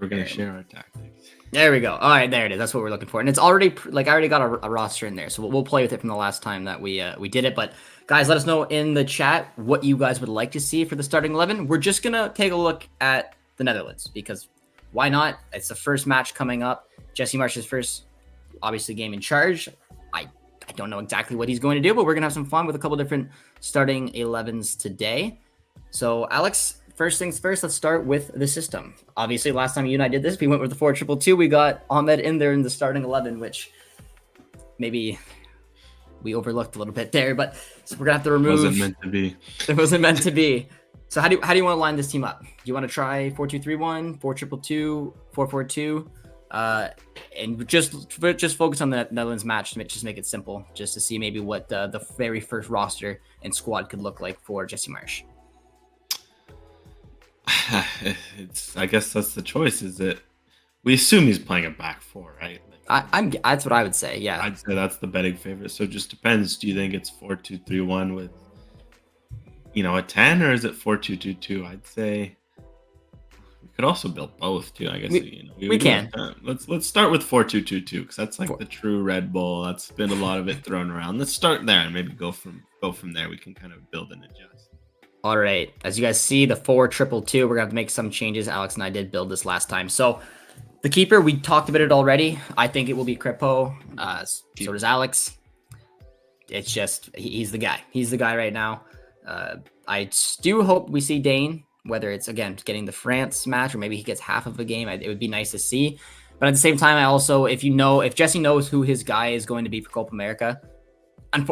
We're gonna share our tactics. There we go. All right, there it is. That's what we're looking for, and it's already I already got a roster in there, so we'll play with it from the last time that we did it. But guys, let us know in the chat what you guys would like to see for the starting 11. We're just gonna take a look at the Netherlands because why not? It's the first match coming up. Jesse Marsch's first, obviously, game in charge. I don't know exactly what he's going to do, but we're gonna have some fun with a couple different starting 11s today. So Alex. First things first, let's start with the system. Obviously, last time you and I did this, we went with the 4-2-2. We got Ahmed in there in the starting 11, which maybe we overlooked a little bit there, but so we're gonna have to remove. It wasn't meant to be. It wasn't meant to be. So how do you want to line this team up? Do you want to try 4-2-3-1, 4-2-2, 4-4-2, and just focus on the Netherlands match to just make it simple, just to see maybe what the very first roster and squad could look like for Jesse Marsch. I guess that's the choice. Is that we assume he's playing a back four, right? Like, that's what I would say. Yeah, I'd say that's the betting favorite. So it just depends. Do you think it's 4-2-3-1 with a 10, or is it 4-2-2-2? I'd say we could also build both too. I guess we can. Let's start with 4-2-2-2 because that's like the true Red Bull. That's been a lot of it thrown around. Let's start there and maybe go from there. We can kind of build and adjust. All right, as you guys see, the 4-2-2, we're gonna have to make some changes. Alex and I did build this last time. So the keeper, we talked about it already. I think it will be Crépeau. So does Alex. It's just he's the guy. He's the guy right now. I do hope we see Dane, whether it's again getting the France match or maybe he gets half of a game. It would be nice to see. But at the same time, I also if Jesse knows who his guy is going to be for Copa America,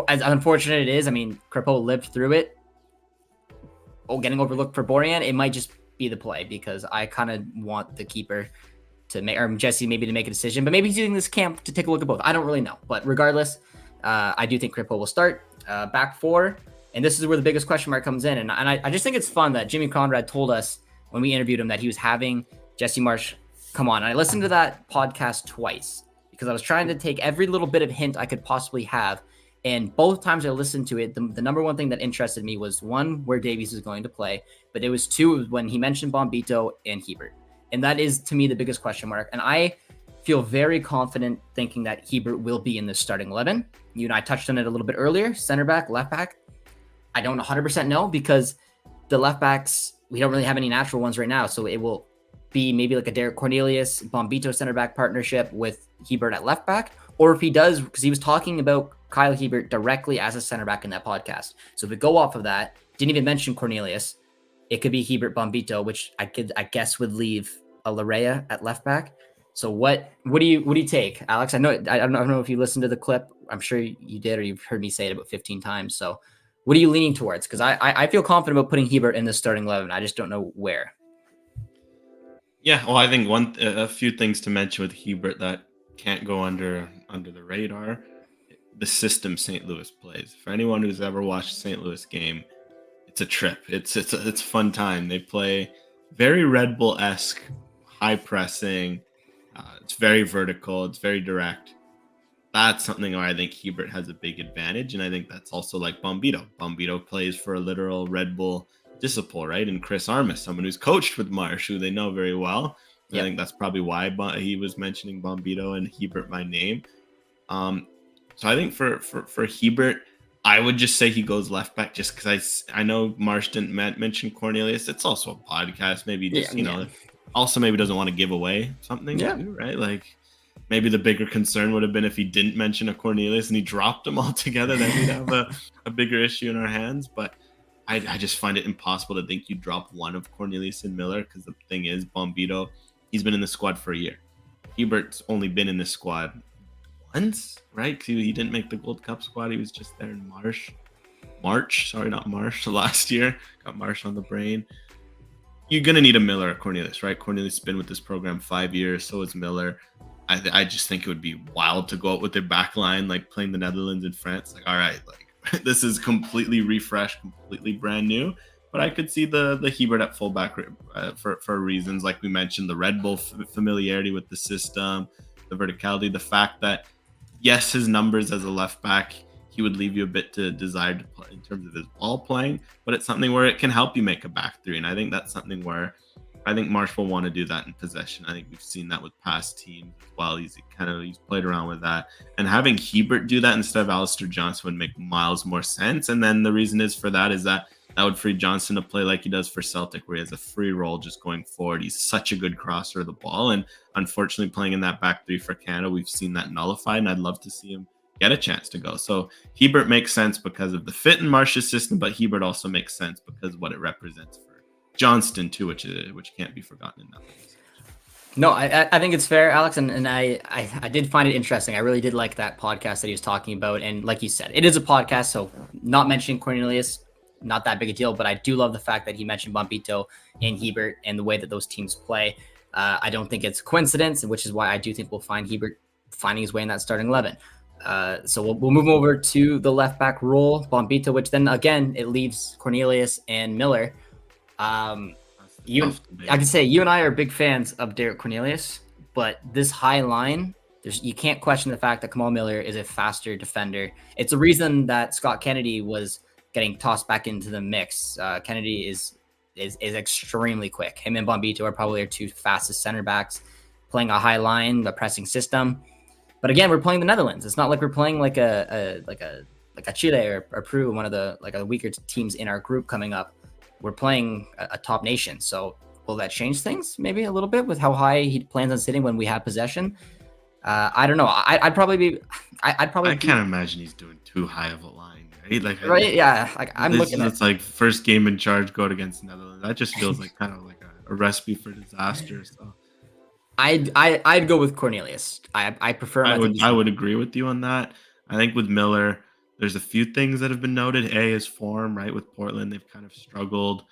as unfortunate it is, I mean Crépeau lived through it. Getting overlooked for Borjan, it might just be the play because I kind of want the keeper to make, or Jesse maybe to make a decision, but maybe he's using this camp to take a look at both. I don't really know, but regardless, I do think Crépeau will start back four, and this is where the biggest question mark comes in. And I just think it's fun that Jimmy Conrad told us when we interviewed him that he was having Jesse Marsch come on. And I listened to that podcast twice because I was trying to take every little bit of hint I could possibly have. And both times I listened to it, the number one thing that interested me was one, where Davies is going to play, but it was two, when he mentioned Bombito and Hebert. And that is, to me, the biggest question mark. And I feel very confident thinking that Hebert will be in the starting 11. You and I touched on it a little bit earlier, center back, left back. I don't 100% know because the left backs, we don't really have any natural ones right now. So it will be maybe like a Derek Cornelius, Bombito center back partnership with Hebert at left back. Or if he does, because he was talking about Kyle Hebert directly as a center back in that podcast. So if we go off of that, didn't even mention Cornelius, it could be Hebert Bombito, which I guess would leave a Larea at left back. So what do you take, Alex? I don't know if you listened to the clip. I'm sure you did, or you've heard me say it about 15 times. So what are you leaning towards? Because I feel confident about putting Hebert in the starting 11. I just don't know where. Yeah, well, I think a few things to mention with Hebert that can't go under the radar. The system St. Louis plays. For anyone who's ever watched a St. Louis game, it's a trip. It's a fun time. They play very Red Bull-esque, high pressing. It's very vertical. It's very direct. That's something where I think Hebert has a big advantage, and I think that's also like Bombito. Bombito plays for a literal Red Bull disciple, right? And Chris Armas, someone who's coached with Marsch, who they know very well. Yep. I think that's probably why he was mentioning Bombito and Hebert by name. So I think for Hebert, I would just say he goes left back just because I know Marsch didn't mention Cornelius. It's also a podcast. Maybe just, also maybe doesn't want to give away something, too, right? Like maybe the bigger concern would have been if he didn't mention a Cornelius and he dropped them all together, then we'd have a bigger issue in our hands. But I just find it impossible to think you drop one of Cornelius and Miller because the thing is, Bombito, he's been in the squad for a year. Hebert's only been in the squad once, right? He didn't make the Gold Cup squad. He was just there in March, not March, last year. Got March on the brain. You're going to need a Miller or Cornelius, right? Cornelius has been with this program 5 years, so is Miller. I just think it would be wild to go out with their back line, like playing the Netherlands and France. Like, all right, like this is completely refreshed, completely brand new. But I could see the Hebert at fullback for reasons like we mentioned, the Red Bull familiarity with the system, the verticality, the fact that yes, his numbers as a left back, he would leave you a bit to desire to play in terms of his ball playing, but it's something where it can help you make a back three. And I think that's something where I think Marsch will want to do that in possession. I think we've seen that with past teams as well. He's played around with that. And having Hebert do that instead of Alistair Johnson would make miles more sense. And then the reason is for that is that would free Johnson to play like he does for Celtic, where he has a free role just going forward. He's such a good crosser of the ball. And unfortunately, playing in that back three for Canada, we've seen that nullified. And I'd love to see him get a chance to go. So Hebert makes sense because of the fit in Marsch's system, but Hebert also makes sense because of what it represents for Johnston too, which can't be forgotten in that case. No, I think it's fair, Alex, and I did find it interesting. I really did like that podcast that he was talking about, and like you said, it is a podcast, so not mentioning Cornelius, not that big a deal, but I do love the fact that he mentioned Bombito and Hebert and the way that those teams play. I don't think it's a coincidence, which is why I do think we'll find Hebert finding his way in that starting 11. So we'll move over to the left back role, Bombito, which then again it leaves Cornelius and Miller. I can say you and I are big fans of Derek Cornelius, but this high line, you can't question the fact that Kamal Miller is a faster defender. It's a reason that Scott Kennedy was getting tossed back into the mix. Kennedy is extremely quick. Him and Bombito are probably our two fastest center backs, playing a high line, the pressing system. But again, we're playing the Netherlands. It's not like we're playing like a Chile or Peru, one of the like a weaker teams in our group coming up. We're playing a top nation. So will that change things maybe a little bit with how high he plans on sitting when we have possession? I don't know. I can't imagine he's doing too high of a line, right? Like, right? Yeah. Like I'm looking at it's like first game in charge, go against the Netherlands. That just feels like kind of like a recipe for disaster. So I'd go with Cornelius. I prefer him. I would agree with you on that. I think with Miller, there's a few things that have been noted. A, his form, right? With Portland, they've kind of struggled.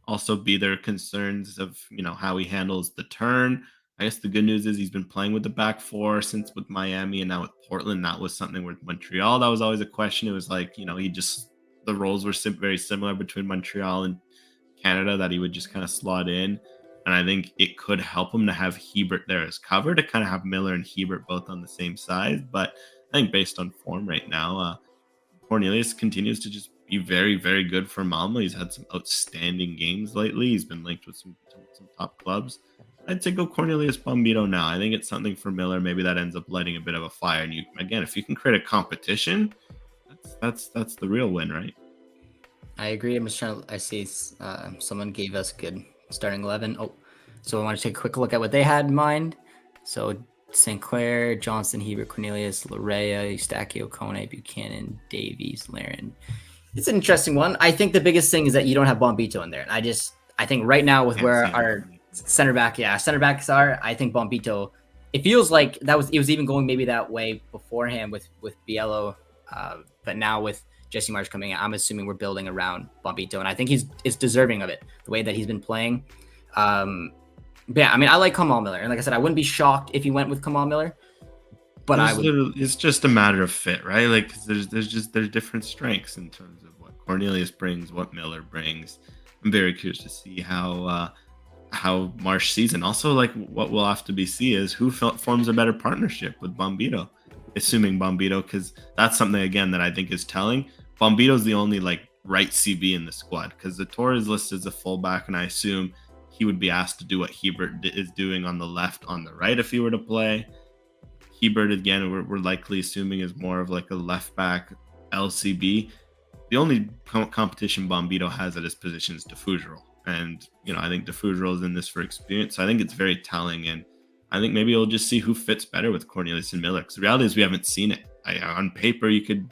Also, B, their concerns of how he handles the turn. I guess the good news is he's been playing with the back four since with Miami and now with Portland. That was something with Montreal. That was always a question. It was like, the roles were very similar between Montreal and Canada, that he would just kind of slot in. And I think it could help him to have Hebert there as cover, to kind of have Miller and Hebert both on the same side. But I think based on form right now, Cornelius continues to just be very, very good for Malmo. He's had some outstanding games lately. He's been linked with some top clubs. I'd say go Cornelius Bombito now. I think it's something for Miller. Maybe that ends up lighting a bit of a fire. And if you can create a competition, that's the real win, right? I agree. I'm just trying to. I see someone gave us good starting 11. Oh, so I want to take a quick look at what they had in mind. So St. Clair, Johnson, Hebert, Cornelius, Larea, Eustachio, Kone, Buchanan, Davies, Laren. It's an interesting one. I think the biggest thing is that you don't have Bombito in there. And I think right now with where our center backs are, I think Bombito, it feels like it was even going maybe that way beforehand with Bailo. But now with Jesse Marsch coming in, I'm assuming we're building around Bombito. And I think it's deserving of it, the way that he's been playing. Yeah, I mean, I like Kamal Miller. And like I said, I wouldn't be shocked if he went with Kamal Miller. But it's just a matter of fit, right? Like there's different strengths in terms of what Cornelius brings, what Miller brings. I'm very curious to see how Marsch sees, and also like what we'll have to see is who forms a better partnership with Bombito, assuming Bombito, because that's something again that I think is telling. Bombito's the only like right CB in the squad, because the Zator is listed as a fullback, and I assume he would be asked to do what Hebert is doing on the left, on the right if he were to play. Hebert, again, we're likely assuming is more of like a left back LCB. The only competition Bombito has at his position is Defougerol. And, I think Defougerol is in this for experience. So I think it's very telling. And I think maybe we'll just see who fits better with Cornelius and Miller. Because the reality is we haven't seen it. On paper, you could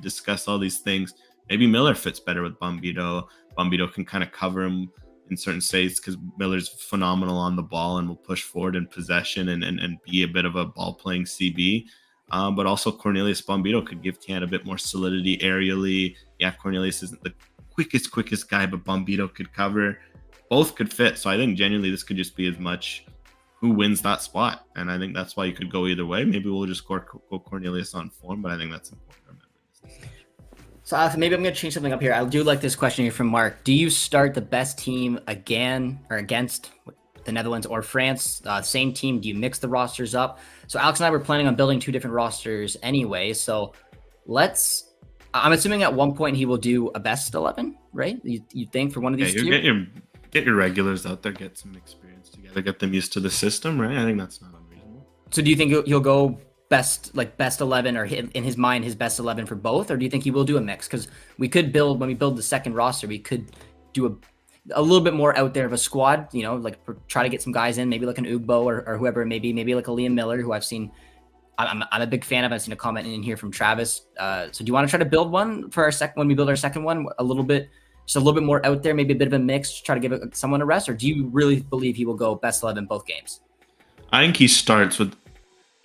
discuss all these things. Maybe Miller fits better with Bombito. Bombito can kind of cover him in certain states because Miller's phenomenal on the ball and will push forward in possession and be a bit of a ball playing CB. But also Cornelius Bombito could give Canada a bit more solidity aerially. Yeah, Cornelius isn't the quickest guy, but Bombito could cover. Both could fit. So I think genuinely this could just be as much who wins that spot. And I think that's why you could go either way. Maybe we'll just go Cornelius on form, but I think that's important to remember this discussion. So Alex, maybe I'm going to change something up here. I do like this question here from Mark. Do you start the best team again or against the Netherlands or France? Same team? Do you mix the rosters up? So Alex and I were planning on building 2 different rosters anyway. So I'm assuming at one point he will do a best 11, right? You think for one of these two? Get your regulars out there, get some experience together, get them used to the system, right? I think that's not unreasonable. So do you think he'll go best 11, or in his mind his best 11 for both, or do you think he will do a mix? Because we could when we build the second roster, we could do a little bit more out there of a squad, like try to get some guys in, maybe like an Ugbo or whoever it may be, maybe like a Liam Miller, who I've seen. I'm a big fan of. I've seen a comment in here from Travis. So do you want to try to build one for our when we build our second one, just a little bit more out there, maybe a bit of a mix, try to give someone a rest, or do you really believe he will go best 11 both games? I think he starts with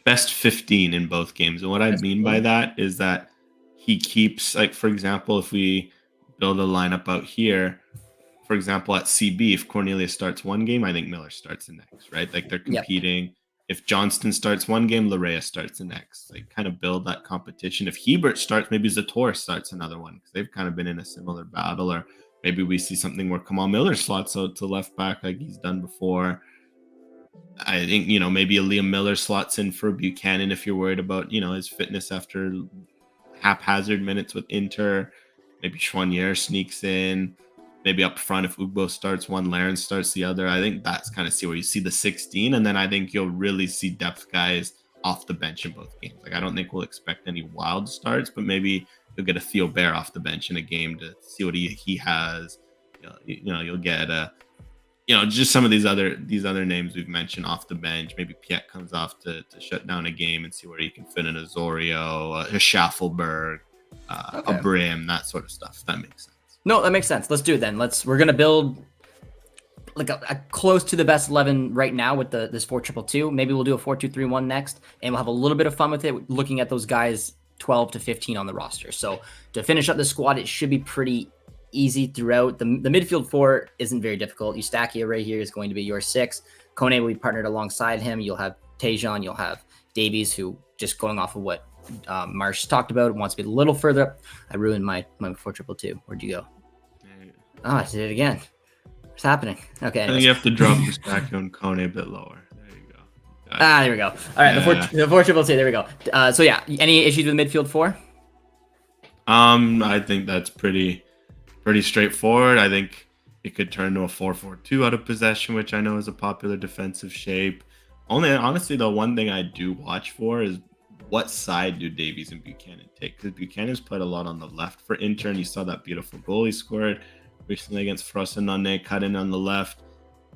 best 15 in both games. And what I mean by that is that he keeps, like, for example, if we build a lineup out here, for example, at CB, if Cornelius starts one game, I think Miller starts the next, right? Like, they're competing. Yep. If Johnston starts one game, Larea starts the next. Like, kind of build that competition. If Hebert starts, maybe Zator starts another one, because they've kind of been in a similar battle. Or maybe we see something where Kamal Miller slots out to left back like he's done before. I think, maybe a Liam Miller slots in for Buchanan if you're worried about, his fitness after haphazard minutes with Inter. Maybe Chouanier sneaks in. Maybe up front, if Ugbo starts one, Laren starts the other. I think that's kind of where you see the 16. And then I think you'll really see depth guys off the bench in both games. Like, I don't think we'll expect any wild starts, but maybe you'll get a Theo Bear off the bench in a game to see what he has. You'll get just some of these other names we've mentioned off the bench. Maybe Piet comes off to shut down a game and see where he can fit in Azorio, a Schaffelberg, a Brim, that sort of stuff. That makes sense. No, that makes sense. Let's do it then. We're gonna build like a close to the best 11 right now with this 4-2-2. Maybe we'll do a 4-2-3-1 next, and we'll have a little bit of fun with it, looking at those guys 12 to 15 on the roster. So to finish up the squad, it should be pretty easy throughout. The midfield 4 isn't very difficult. Eustaquia right here is going to be your 6. Kone will be partnered alongside him. You'll have Tejan, you'll have Davies, who, just going off of what Marsh talked about, wants to be a little further up. I ruined my 4-2-2. Where'd you go? Oh, I did it again. What's happening? Okay. I think you have to drop Eustaquia and Kone a bit lower. There you go. There we go. All right, the 4-2-2. There we go. So yeah, any issues with midfield 4? I think that's pretty straightforward. I think it could turn to a 4-4-2 out of possession, which I know is a popular defensive shape. Honestly, the one thing I do watch for is what side do Davies and Buchanan take? Because Buchanan's played a lot on the left for Inter, and you saw that beautiful goal he scored recently against Frosinone, cut in on the left.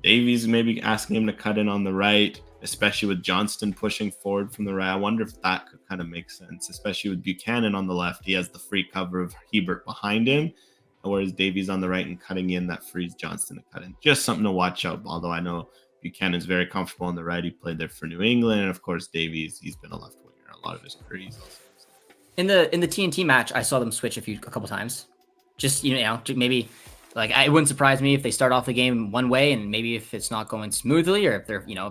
Davies maybe asking him to cut in on the right, especially with Johnston pushing forward from the right. I wonder if that could kind of make sense, especially with Buchanan on the left. He has the free cover of Hebert behind him, whereas Davies on the right and cutting in, that frees Johnston to cut in. Just something to watch out, although I know Buchanan's very comfortable on the right. He played there for New England, and of course Davies, he's been a left winger a lot of his career. In the TNT match, I saw them switch a couple times. Just maybe, like, it wouldn't surprise me if they start off the game one way, and maybe if it's not going smoothly, or if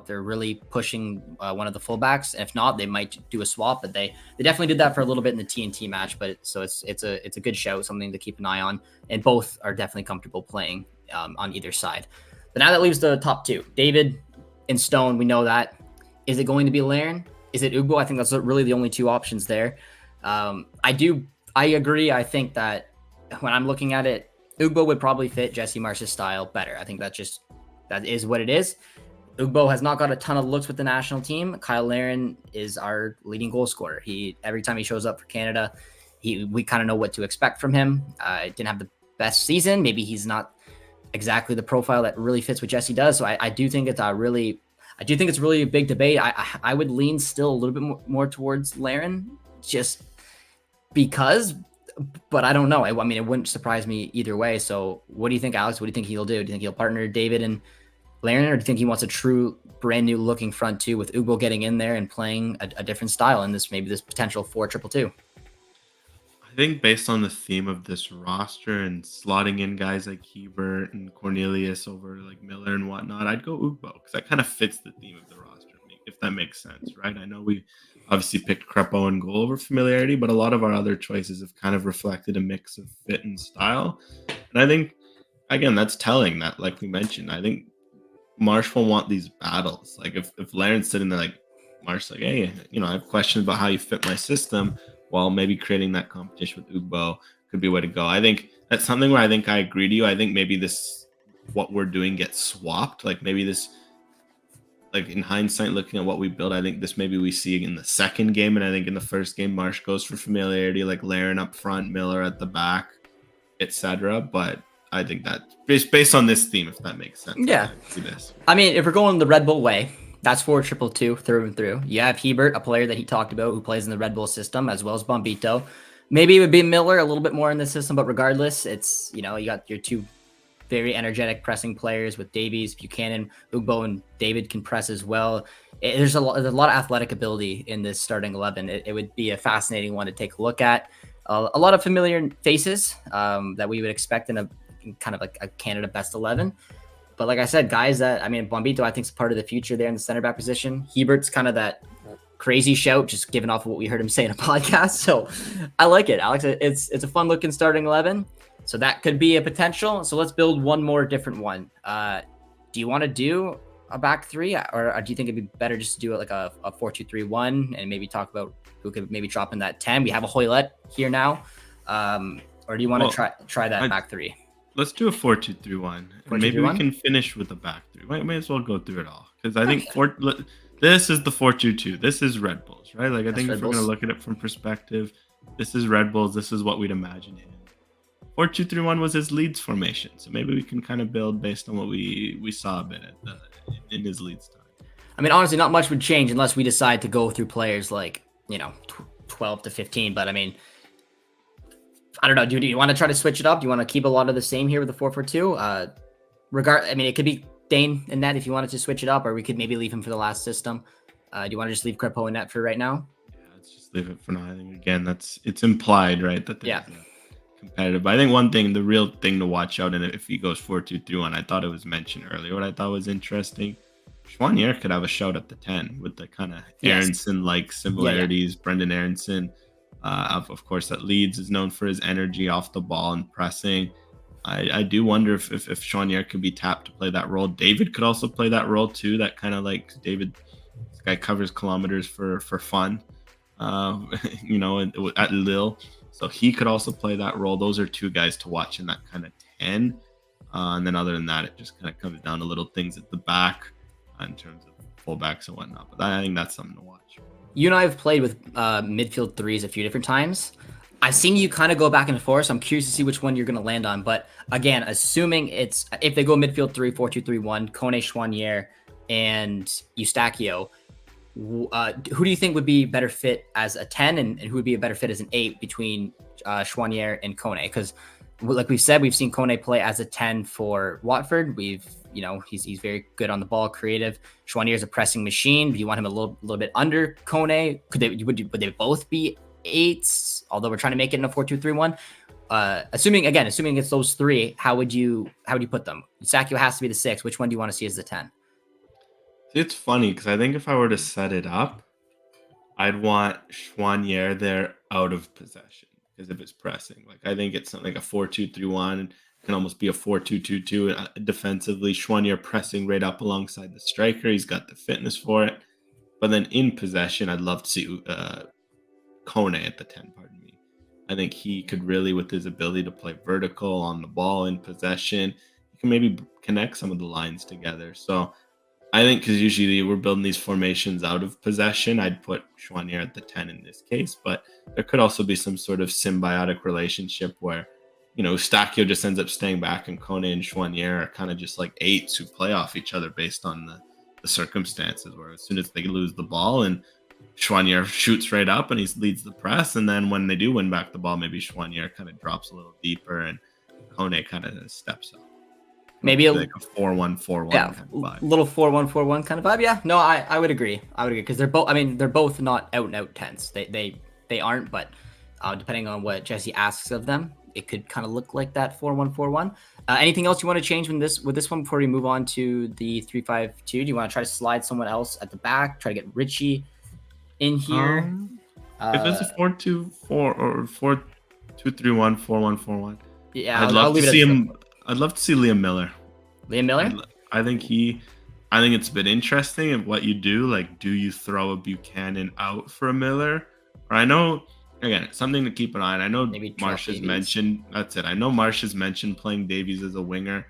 they're really pushing one of the fullbacks. And if not, they might do a swap. But they definitely did that for a little bit in the TNT match. But it's a good show, something to keep an eye on. And both are definitely comfortable playing on either side. But now that leaves the top 2. David and Stone, we know that. Is it going to be Laren? Is it Ugbo? I think that's really the only 2 options there. I agree. I think that when I'm looking at it, Ugbo would probably fit Jesse Marsch's style better. I think that is what it is. Ugbo has not got a ton of looks with the national team. Kyle Laren is our leading goal scorer. Every time he shows up for Canada, we kind of know what to expect from him. Didn't have the best season. Maybe he's not exactly the profile that really fits what Jesse does. So I do think it's really a big debate. I would lean still a little bit more towards Laren, just because, but I don't know. I mean, it wouldn't surprise me either way. So what do you think, Alex? What do you think he'll do? Do you think he'll partner David and Laren, or do you think he wants a true brand new looking front 2 with Ugbo getting in there and playing a different style in this potential 4-2-2? I think based on the theme of this roster and slotting in guys like Hebert and Cornelius over like Miller and whatnot, I'd go Ugbo because that kind of fits the theme of the roster, if that makes sense, right? I know we obviously picked Crepeau and goal over familiarity, but a lot of our other choices have kind of reflected a mix of fit and style. And I think, again, that's telling that, like we mentioned, I think Marsh will want these battles. Like if Laren's sitting there like Marsh, like, hey, I have questions about how you fit my system, while maybe creating that competition with Ugbo could be a way to go. I think that's something where I think I agree to you. I think maybe this what we're doing gets swapped. Like maybe this, like in hindsight, looking at what we built, I think this maybe we see in the second game, and I think in the first game, Marsh goes for familiarity, like Laren up front, Miller at the back, etc. But I think that based on this theme, if that makes sense. Yeah. This. I mean, if we're going the Red Bull way, that's 4-2-2 through and through. You have Hebert, a player that he talked about who plays in the Red Bull system, as well as Bombito. Maybe it would be Miller a little bit more in the system, but regardless, it's, you got your two very energetic pressing players with Davies, Buchanan, Ugbo, and David can press as well. There's a lot of athletic ability in this starting 11. It would be a fascinating one to take a look at. A lot of familiar faces that we would expect in kind of like a Canada best 11. But like I said, guys Bombito, I think, is part of the future there in the center back position. Hebert's kind of that crazy shout, just given off of what we heard him say in a podcast. So I like it, Alex. It's a fun looking starting 11. So that could be a potential. So let's build one more different one. Do you want to do a back three, or do you think it'd be better just to do it like a 4-2-3-1 and maybe talk about who could maybe drop in that 10? We have a Hoylett here now. Or do you want to try that back three? Let's do a 4-2-3-1. Maybe we can finish with a back three. May as well go through it all, because I think this is the 4-2-2. This is Red Bulls, right? Like I think if we're going to look at it from perspective, this is Red Bulls. This is what we'd imagine him. 4-2-3-1 was his Leeds formation, so maybe we can kind of build based on what we saw a bit in his Leeds time. I mean, honestly, not much would change unless we decide to go through players like 12 to 15. But I mean, I don't know. Do you want to try to switch it up? Do you want to keep a lot of the same here with the 4-4-2? I mean, it could be Dane in net if you wanted to switch it up, or we could maybe leave him for the last system. Do you want to just leave Crepeau in net for right now? Yeah, let's just leave it for now. I think again, it's implied, right, that there's competitive. But I think the real thing to watch out, and if he goes 4-2-3-1, I thought it was mentioned earlier. What I thought was interesting, Choinière could have a shout at the 10 with the kind of Aronson-like similarities. Yeah. Brendan Aronson. Of course, that Leeds is known for his energy off the ball and pressing. I do wonder if Choinière could be tapped to play that role. David could also play that role too. That kind of like David, this guy covers kilometers for fun, at Lille. So he could also play that role. Those are two guys to watch in that kind of 10. And then other than that, it just kind of comes down to little things at the back in terms of fullbacks and whatnot. But I think that's something to watch. You and I have played with midfield threes a few different times. I've seen you kind of go back and forth, so I'm curious to see which one you're going to land on. But again, assuming if they go midfield 4-2-3-1, Kone, Choinière, and Eustachio, who do you think would be better fit as a 10 and who would be a better fit as an 8 between Choinière and Kone? Because like we've said, we've seen Kone play as a 10 for Watford. He's very good on the ball, creative. Choinière is a pressing machine. Do you want him a little bit under Kone? Would they both be 8s? Although we're trying to make it in a 4-2-3-1. Assuming it's those three, how would you put them? Eustachio has to be the 6. Which one do you want to see as the 10? It's funny because I think if I were to set it up, I'd want Choinière there out of possession because if it's pressing, like I think it's something like a 4-2-3-1. Can almost be a 4-2-2-2 defensively. Choinière pressing right up alongside the striker. He's got the fitness for it. But then in possession, I'd love to see Kone at the 10, pardon me. I think he could really, with his ability to play vertical on the ball in possession, he can maybe connect some of the lines together. So I think because usually we're building these formations out of possession, I'd put Choinière at the 10 in this case. But there could also be some sort of symbiotic relationship where Eustachio just ends up staying back, and Kone and Choinière are kind of just like 8s who play off each other based on the circumstances. Where as soon as they lose the ball, and Choinière shoots right up, and he leads the press, and then when they do win back the ball, maybe Choinière kind of drops a little deeper, and Kone kind of steps up. Maybe like a 4-1-4-1 kind of vibe. Little 4-1-4-1 kind of vibe. Yeah, no, I would agree. Because they're both not out and out 10s. They aren't, but depending on what Jesse asks of them. It could kind of look like that 4-1-4-1. Anything else you want to change with this one before we move on to the 3-5-2? Do you want to try to slide someone else at the back? Try to get Richie in here? If it's a 4-2-4 or 4-2-3-1, 4-1-4-1, yeah, I'd love to see him. I'd love to see Liam Miller. Liam Miller? I think it's a bit interesting of what you do. Like, do you throw a Buchanan out for a Miller? Or I know, again, it's something to keep an eye on. I know Maybe Marsch has mentioned, that's it. I know Marsch has mentioned playing Davies as a winger,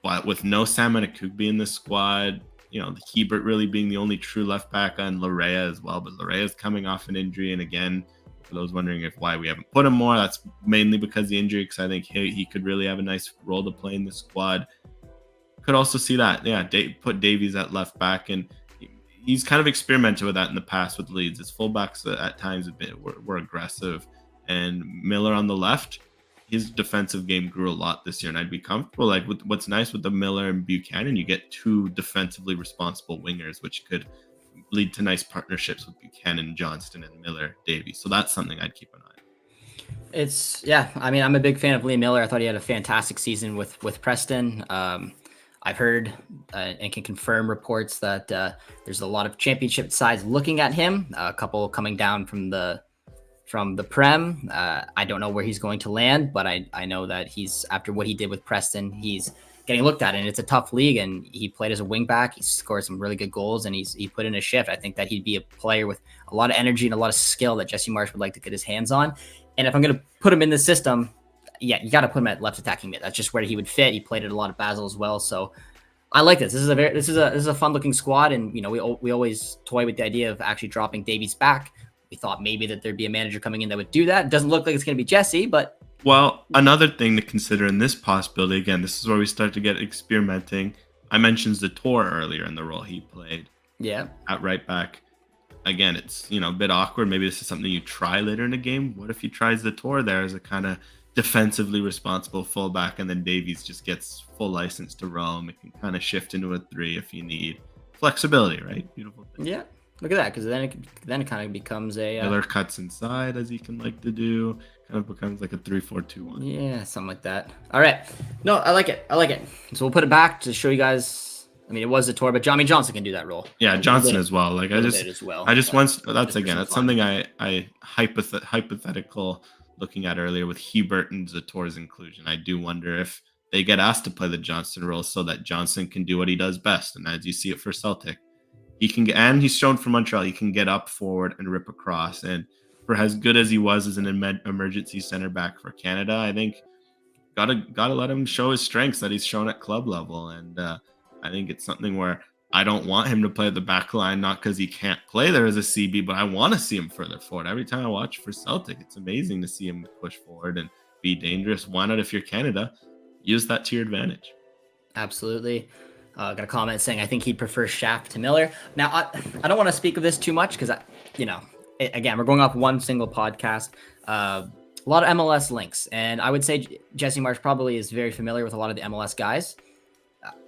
but with no Sam Anakugbe in the squad, the Hebert really being the only true left back on Larea as well. But Larea's coming off an injury. And again, for those wondering why we haven't put him more, that's mainly because of the injury, because I think he could really have a nice role to play in the squad. Could also see that, put Davies at left back, and he's kind of experimented with that in the past with Leeds. His fullbacks at times were aggressive, and Miller on the left, his defensive game grew a lot this year, and I'd be comfortable. Like, what's nice with the Miller and Buchanan, you get two defensively responsible wingers, which could lead to nice partnerships with Buchanan, Johnston, and Miller, Davies. So that's something I'd keep an eye on. I'm a big fan of Liam Miller. I thought he had a fantastic season with Preston. I've heard and can confirm reports that there's a lot of championship sides looking at him. A couple coming down from the Prem. I don't know where he's going to land, but I know that he's, after what he did with Preston, he's getting looked at, and it's a tough league. And he played as a wing back. He scored some really good goals, and he put in a shift. I think that he'd be a player with a lot of energy and a lot of skill that Jesse Marsch would like to get his hands on. And if I'm going to put him in the system, you got to put him at left attacking mid. That's just where he would fit. He played at a lot of Basel as well, so I like this. This is a fun looking squad, and we always toy with the idea of actually dropping Davies back. We thought maybe that there'd be a manager coming in that would do that. It doesn't look like it's going to be Jesse, but another thing to consider in this possibility, again, this is where we start to get experimenting. I mentioned Zator earlier in the role he played. Yeah, at right back. Again, it's a bit awkward. Maybe this is something you try later in the game. What if he tries Zator there as a kind of defensively responsible fullback, and then Davies just gets full license to roam? It can kind of shift into a 3 if you need flexibility, right? Beautiful thing. Yeah, look at that, because then it kind of becomes a Miller cuts inside, as he can like to do. Kind of becomes like a 3-4-2-1. Yeah, something like that. All right, no, I like it. So we'll put it back to show you guys. I mean, it was Zator, but Johnny Johnson can do that role. Yeah, Johnson as well. Like that's something I hypothetical looking at earlier with Hebert and Zator's inclusion. I do wonder if they get asked to play the Johnston role so that Johnson can do what he does best. And as you see it for Celtic, he can get, and he's shown for Montreal, he can get up forward and rip across. And for as good as he was as an emergency center back for Canada, I think gotta let him show his strengths that he's shown at club level. And I think it's something where I don't want him to play at the back line, not because he can't play there as a CB, but I want to see him further forward. Every time I watch for Celtic, it's amazing to see him push forward and be dangerous. Why not, if you're Canada, use that to your advantage? Absolutely. Got a comment saying I think he'd prefer Shaft to Miller. Now, I don't want to speak of this too much because, again, we're going off one single podcast. A lot of MLS links, and I would say Jesse Marsch probably is very familiar with a lot of the MLS guys.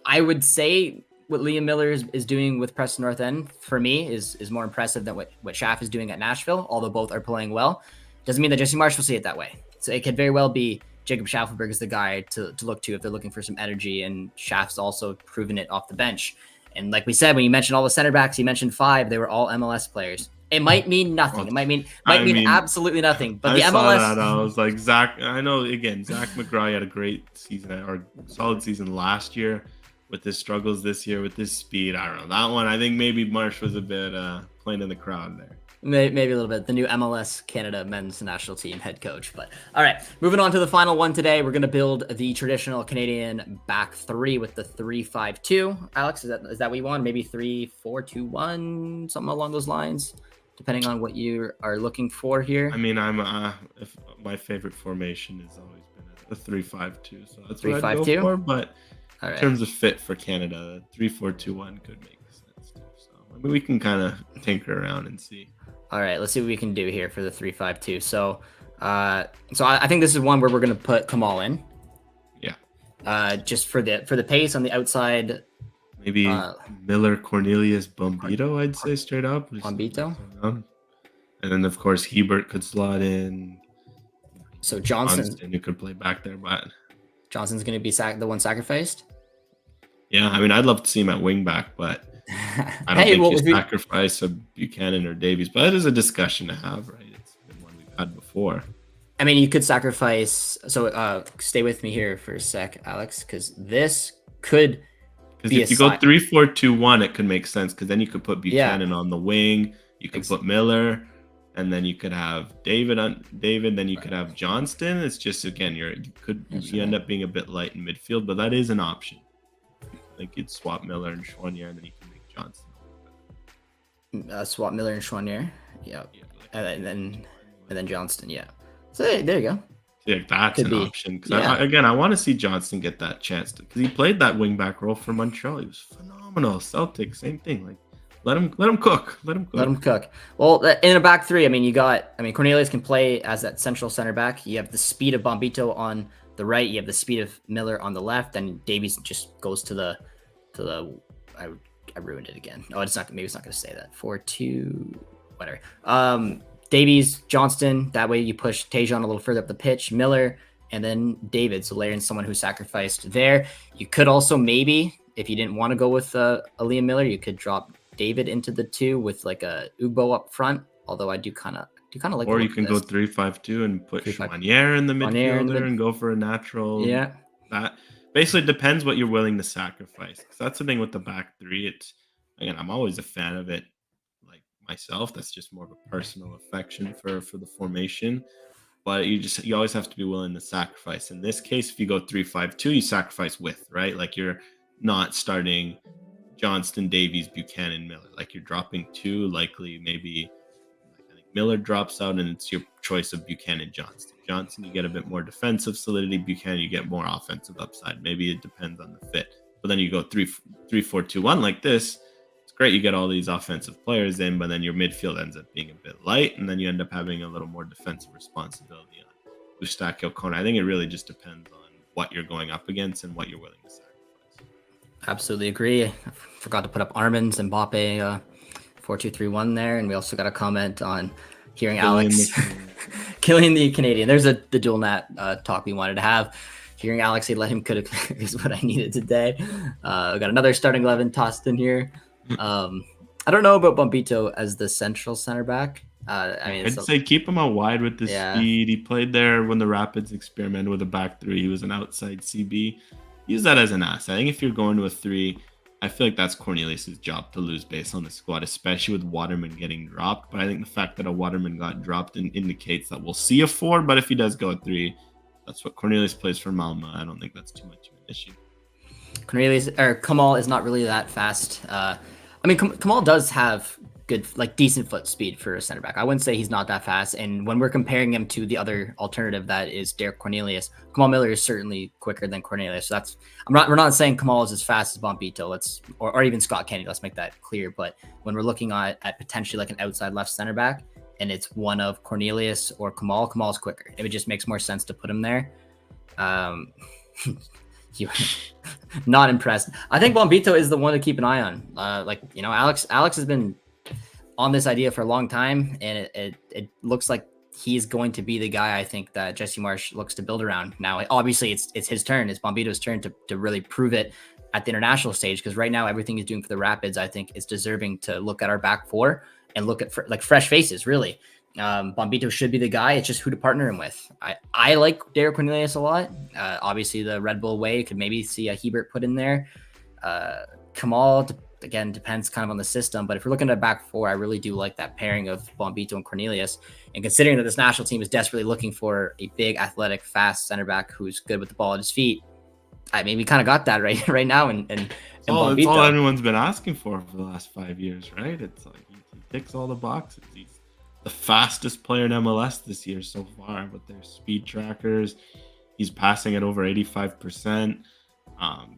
I would say what Liam Miller is doing with Preston North End, for me, is more impressive than what Shaft is doing at Nashville, although both are playing well. Doesn't mean that Jesse Marsch will see it that way. So it could very well be Jacob Schaffelberg is the guy to look to if they're looking for some energy, and Shaft's also proven it off the bench. And like we said, when you mentioned all the center backs, you mentioned 5, they were all MLS players. It might mean nothing. It might mean absolutely nothing. But the MLS, saw that, I was like, Zach. I know, again, Zach McGraw had a great season or solid season last year. With his struggles this year, with his speed, I don't know. That one, I think maybe Marsch was a bit playing in the crowd there. Maybe a little bit. The new MLS Canada men's national team head coach. But all right, moving on to the final one today. We're going to build the traditional Canadian back 3 with the 3-5-2. Alex, is that what you want? Maybe 3-4-2-1, something along those lines, depending on what you are looking for here. I mean, if my favorite formation has always been a 3-5-2, so that's 3-5-2? what I'd go for. But all right. In terms of fit for Canada, 3-4-2-1 could make sense too. So I mean, we can kind of tinker around and see. All right, let's see what we can do here for the 3-5-2. So I think this is one where we're going to put Kamal in. Yeah. Just for the pace on the outside. Maybe Miller, Cornelius, Bombito, I'd say straight up. Bombito? And then of course Hebert could slot in. So Johnston, who could play back there, but Johnson's going to be the one sacrificed. Yeah, I mean, I'd love to see him at wing back, but I don't Hey, think well, you sacrifice a Buchanan or Davies. But it is a discussion to have, right? It's been one we've had before. I mean, you could sacrifice. So stay with me here for a sec, Alex, because this could be if you go 3-4-2-1, it could make sense because then you could put Buchanan on the wing. You could put Miller, and then you could have David. Then you could have Johnston. It's just again, you end up being a bit light in midfield, but that is an option. I think you'd swap Miller and Chouanier, and then you can make Johnston. Swap Miller and Chouanier, yeah, and then Johnston, yeah. So there you go. Yeah, that's an option. Because I want to see Johnston get that chance because he played that wingback role for Montreal. He was phenomenal. Celtic, same thing. Like let him cook. Let him cook. Well, in a back three, I mean, Cornelius can play as that central center back. You have the speed of Bombito on the right. You have the speed of Miller on the left, and Davies just goes to the. I ruined it again. Oh, it's not. Maybe it's not going to say that. 4-2, whatever. Davies, Johnston. That way you push Tejon a little further up the pitch. Miller, and then David. So layering someone who sacrificed there. You could also maybe, if you didn't want to go with Liam Miller, you could drop David into the 2 with like a Ugbo up front. Although I do kind of like. Or you can go 3-5-2 and put Chouanier in the midfielder and go for a natural. Yeah. That basically depends what you're willing to sacrifice. Because that's the thing with the back three. It's again, I'm always a fan of it. Like myself, that's just more of a personal affection for the formation. But you always have to be willing to sacrifice. In this case, if you go 3-5-2, you sacrifice width, right? Like you're not starting Johnston, Davies, Buchanan, Miller. Like you're dropping 2, likely maybe I think Miller drops out, and it's your choice of Buchanan, Johnston. Johnson, you get a bit more defensive solidity. Buchanan, you get more offensive upside. Maybe it depends on the fit. But then you go 3-4-2-1 like this. It's great. You get all these offensive players in, but then your midfield ends up being a bit light, and then you end up having a little more defensive responsibility on Eustachio Kona. I think it really just depends on what you're going up against and what you're willing to sacrifice. Absolutely agree. I forgot to put up Armand's and Mbappe 4-2-3-1 there, and we also got a comment on hearing Alex killing the Canadian. There's the dual nat talk we wanted to have. Hearing Alex say let him could is what I needed today. We got another starting 11 tossed in here. I don't know about Bombito as the central center back. I'd say keep him out wide with the speed. He played there when the Rapids experimented with a back three. He was an outside CB. Use that as an asset. I think if you're going to a 3, I feel like that's Cornelius' job to lose base on the squad, especially with Waterman getting dropped. But I think the fact that a Waterman got dropped indicates that we'll see a 4. But if he does go a 3, that's what Cornelius plays for Malma. I don't think that's too much of an issue. Kamal is not really that fast. I mean, Kamal does have good, like decent foot speed for a center back. I wouldn't say he's not that fast. And when we're comparing him to the other alternative that is Derek Cornelius, Kamal Miller is certainly quicker than Cornelius. So we're not saying Kamal is as fast as Bombito. Or even Scott Kennedy. Let's make that clear. But when we're looking at potentially like an outside left center back, and it's one of Cornelius or Kamal's quicker. It just makes more sense to put him there. You're not impressed. I think Bombito is the one to keep an eye on. Alex has been on this idea for a long time, and it looks like he's going to be the guy I think that Jesse Marsch looks to build around. Now, obviously, it's his turn. It's Bombito's turn to really prove it at the international stage, because right now everything he's doing for the Rapids, I think, is deserving to look at our back four and look at fresh faces, really. Bombito should be the guy. It's just who to partner him with. I like Derek Cornelius a lot. Obviously, the Red Bull way could maybe see a Hebert put in there. Kamal, again, depends kind of on the system. But if we're looking at a back four, I really do like that pairing of Bombito and Cornelius. And considering that this national team is desperately looking for a big, athletic, fast center back who's good with the ball at his feet, I mean, we kind of got that right now. And it's all everyone's been asking for the last 5 years, right? It's like he ticks all the boxes. He's the fastest player in MLS this year so far with their speed trackers. He's passing at over 85%. Got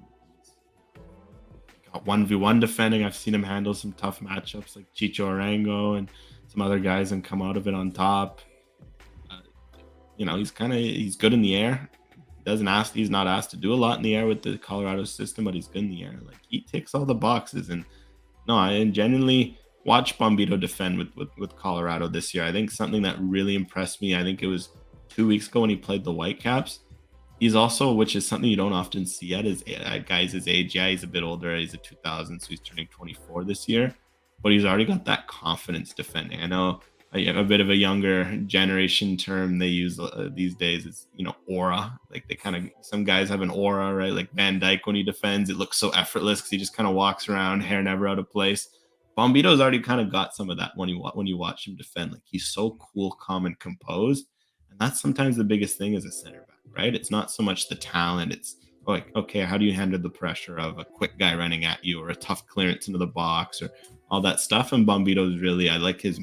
1v1 defending. I've seen him handle some tough matchups like Chicho Arango and some other guys and come out of it on top. He's good in the air. He's not asked to do a lot in the air with the Colorado system, but he's good in the air. Like, he ticks all the boxes. And no, and genuinely, watch Bombito defend with Colorado this year. I think something that really impressed me, I think it was 2 weeks ago when he played the Whitecaps. He's also, which is something you don't often see at guys his age. Yeah, he's a bit older. He's a 2000, so he's turning 24 this year. But he's already got that confidence defending. I know a bit of a younger generation term they use these days is, aura. Like some guys have an aura, right? Like Van Dyke when he defends, it looks so effortless because he just kind of walks around, hair never out of place. Bombito's already kind of got some of that when you watch him defend. Like he's so cool, calm, and composed. And that's sometimes the biggest thing as a center back, right? It's not so much the talent. It's like, okay, how do you handle the pressure of a quick guy running at you or a tough clearance into the box or all that stuff? And Bombito's really, I like his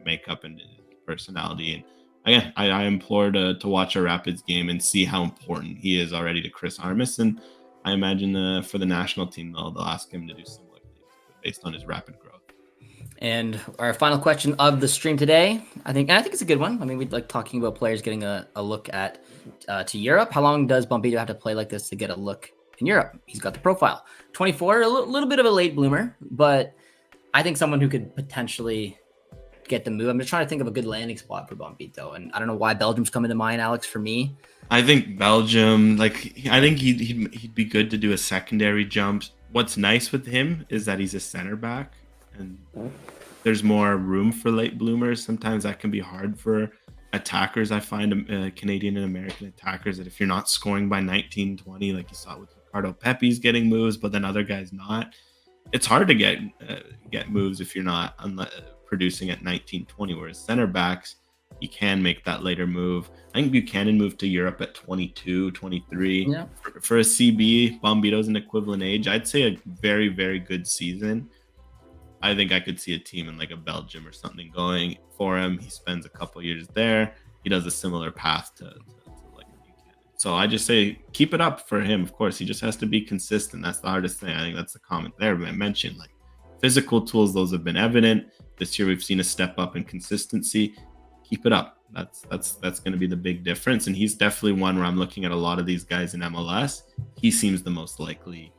makeup and his personality. And again, I implore to watch a Rapids game and see how important he is already to Chris Armas. And I imagine for the national team, they'll ask him to do similar things based on his rapid growth. And our final question of the stream today, I think it's a good one. I mean, we like talking about players getting a look at to Europe. How long does Bombito have to play like this to get a look in Europe? He's got the profile. 24, a little bit of a late bloomer, but I think someone who could potentially get the move. I'm just trying to think of a good landing spot for Bombito, and I don't know why Belgium's coming to mind, Alex, for me. I think Belgium, I think he'd be good to do a secondary jump. What's nice with him is that he's a center back, and there's more room for late bloomers. Sometimes that can be hard for attackers. I find Canadian and American attackers that if you're not scoring by 19, 20, like you saw with Ricardo Pepe's getting moves, but then other guys not, it's hard to get moves if you're not producing at 19, 20, whereas center backs, you can make that later move. I think Buchanan moved to Europe at 22, 23. Yeah. For a CB, Bombito's an equivalent age. I'd say a very, very good season. I think I could see a team in like a Belgium or something going for him. He spends a couple years there. He does a similar path to like Buchanan. So I just say keep it up for him. Of course, he just has to be consistent. That's the hardest thing. I think that's the comment there. But I mentioned like physical tools; those have been evident this year. We've seen a step up in consistency. Keep it up. That's going to be the big difference. And he's definitely one where I'm looking at a lot of these guys in MLS. He seems the most likely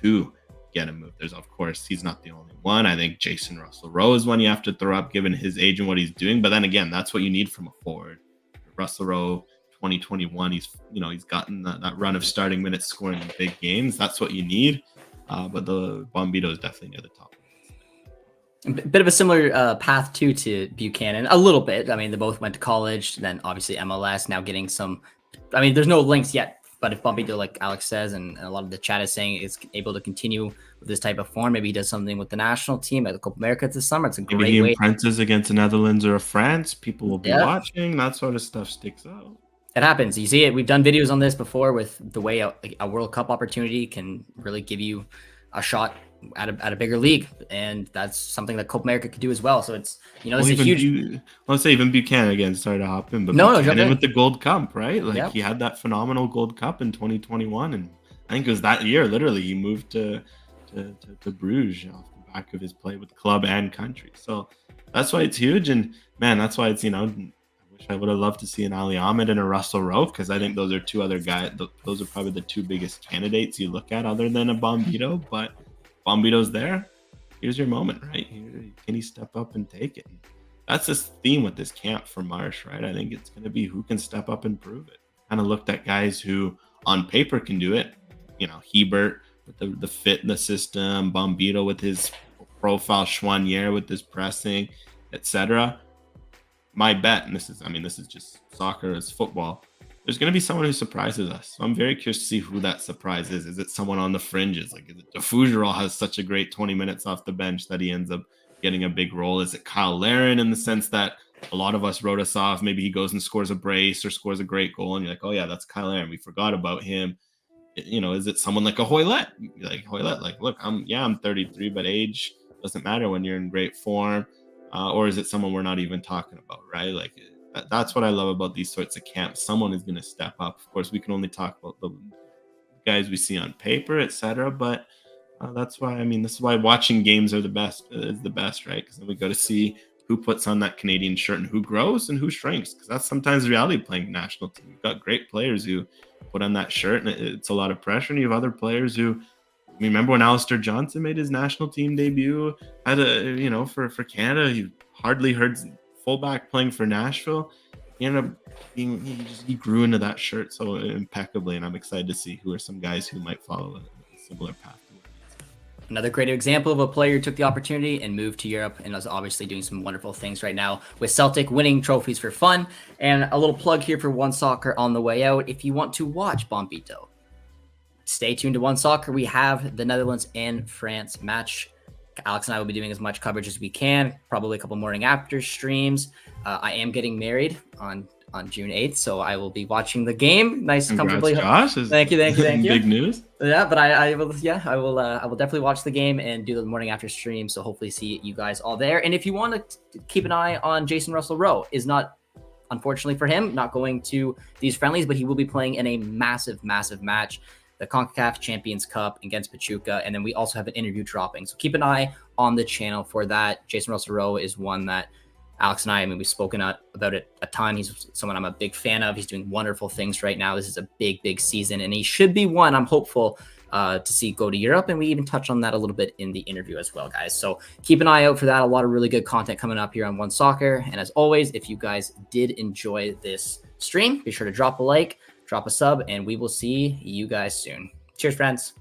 to get a move. There's, of course, he's not the only one. I think Jason Russell-Rowe is one you have to throw up given his age and what he's doing. But then again, that's what you need from a forward. Russell-Rowe, 2021, he's gotten that run of starting minutes, scoring in big games. That's what you need. But the Bombito is definitely near the top. A bit of a similar path to Buchanan, a little bit. I mean, they both went to college, then obviously MLS, now getting some. I mean, there's no links yet, but if Bombito, like Alex says, and a lot of the chat is saying, is able to continue with this type of form, maybe he does something with the national team at the Copa America this summer. It's a great maybe way. He impresses against the Netherlands or France. People will be watching. That sort of stuff sticks out. It happens. You see it. We've done videos on this before with the way a World Cup opportunity can really give you a shot at a bigger league, and that's something that Copa America could do as well. So it's it's a huge. Let's say even Buchanan again. Sorry to hop in, but Buchanan with the Gold Cup, right? Like he had that phenomenal Gold Cup in 2021, and I think it was that year. Literally, he moved to Bruges off the back of his play with club and country. So that's why it's huge, and man, that's why it's I wish I would have loved to see an Ali Ahmed and a Russell-Rowe, because I think those are two other guys. Those are probably the two biggest candidates you look at, other than a Bombito, but. Bombito's there. Here's your moment, right? Can he step up and take it? That's this theme with this camp for Marsch, right? I think it's going to be who can step up and prove it. Kind of looked at guys who on paper can do it. Hebert with the fit in the system, Bombito with his profile, Chouanier with his pressing, etc. My bet, and this is just soccer as football, there's going to be someone who surprises us. So I'm very curious to see who that surprise is. Is it someone on the fringes? Like, is it Fougerolles has such a great 20 minutes off the bench that he ends up getting a big role? Is it Kyle Larin, in the sense that a lot of us wrote us off? Maybe he goes and scores a brace or scores a great goal, and you're like, oh yeah, that's Kyle Larin. We forgot about him. Is it someone like a Hoylett? Look, I'm 33, but age doesn't matter when you're in great form. Or is it someone we're not even talking about, right? Like, that's what I love about these sorts of camps. Someone is going to step up. Of course, we can only talk about the guys we see on paper, etc. But that's why, this is why watching games is the best, right? Because then we go to see who puts on that Canadian shirt and who grows and who shrinks. Because that's sometimes the reality of playing national team. You've got great players who put on that shirt and it's a lot of pressure, and you have other players who remember when Alistair Johnson made his national team debut? Had for Canada, he hardly heard fullback playing for Nashville. He ended up he grew into that shirt so impeccably, and I'm excited to see who are some guys who might follow a similar path. Another great example of a player who took the opportunity and moved to Europe and is obviously doing some wonderful things right now with Celtic, winning trophies for fun. And a little plug here for One Soccer on the way out. If you want to watch Bombito, stay tuned to One Soccer. We have the Netherlands and France match. Alex and I will be doing as much coverage as we can, probably a couple morning after streams. I am getting married on June 8th, so I will be watching the game. Nice, comfortably. Josh. Thank you. Big news. Yeah, but I will definitely watch the game and do the morning after stream. So hopefully see you guys all there. And if you want to keep an eye on Jason Russell-Rowe, is not, unfortunately for him, not going to these friendlies, but he will be playing in a massive match, the CONCACAF Champions Cup against Pachuca. And then we also have an interview dropping. So keep an eye on the channel for that. Jason Russell-Rowe is one that Alex and I mean, we've spoken about it a ton. He's someone I'm a big fan of. He's doing wonderful things right now. This is a big season, and he should be one I'm hopeful to see go to Europe. And we even touched on that a little bit in the interview as well, guys. So keep an eye out for that. A lot of really good content coming up here on One Soccer. And as always, if you guys did enjoy this stream, be sure to drop a like, drop a sub, and we will see you guys soon. Cheers, friends.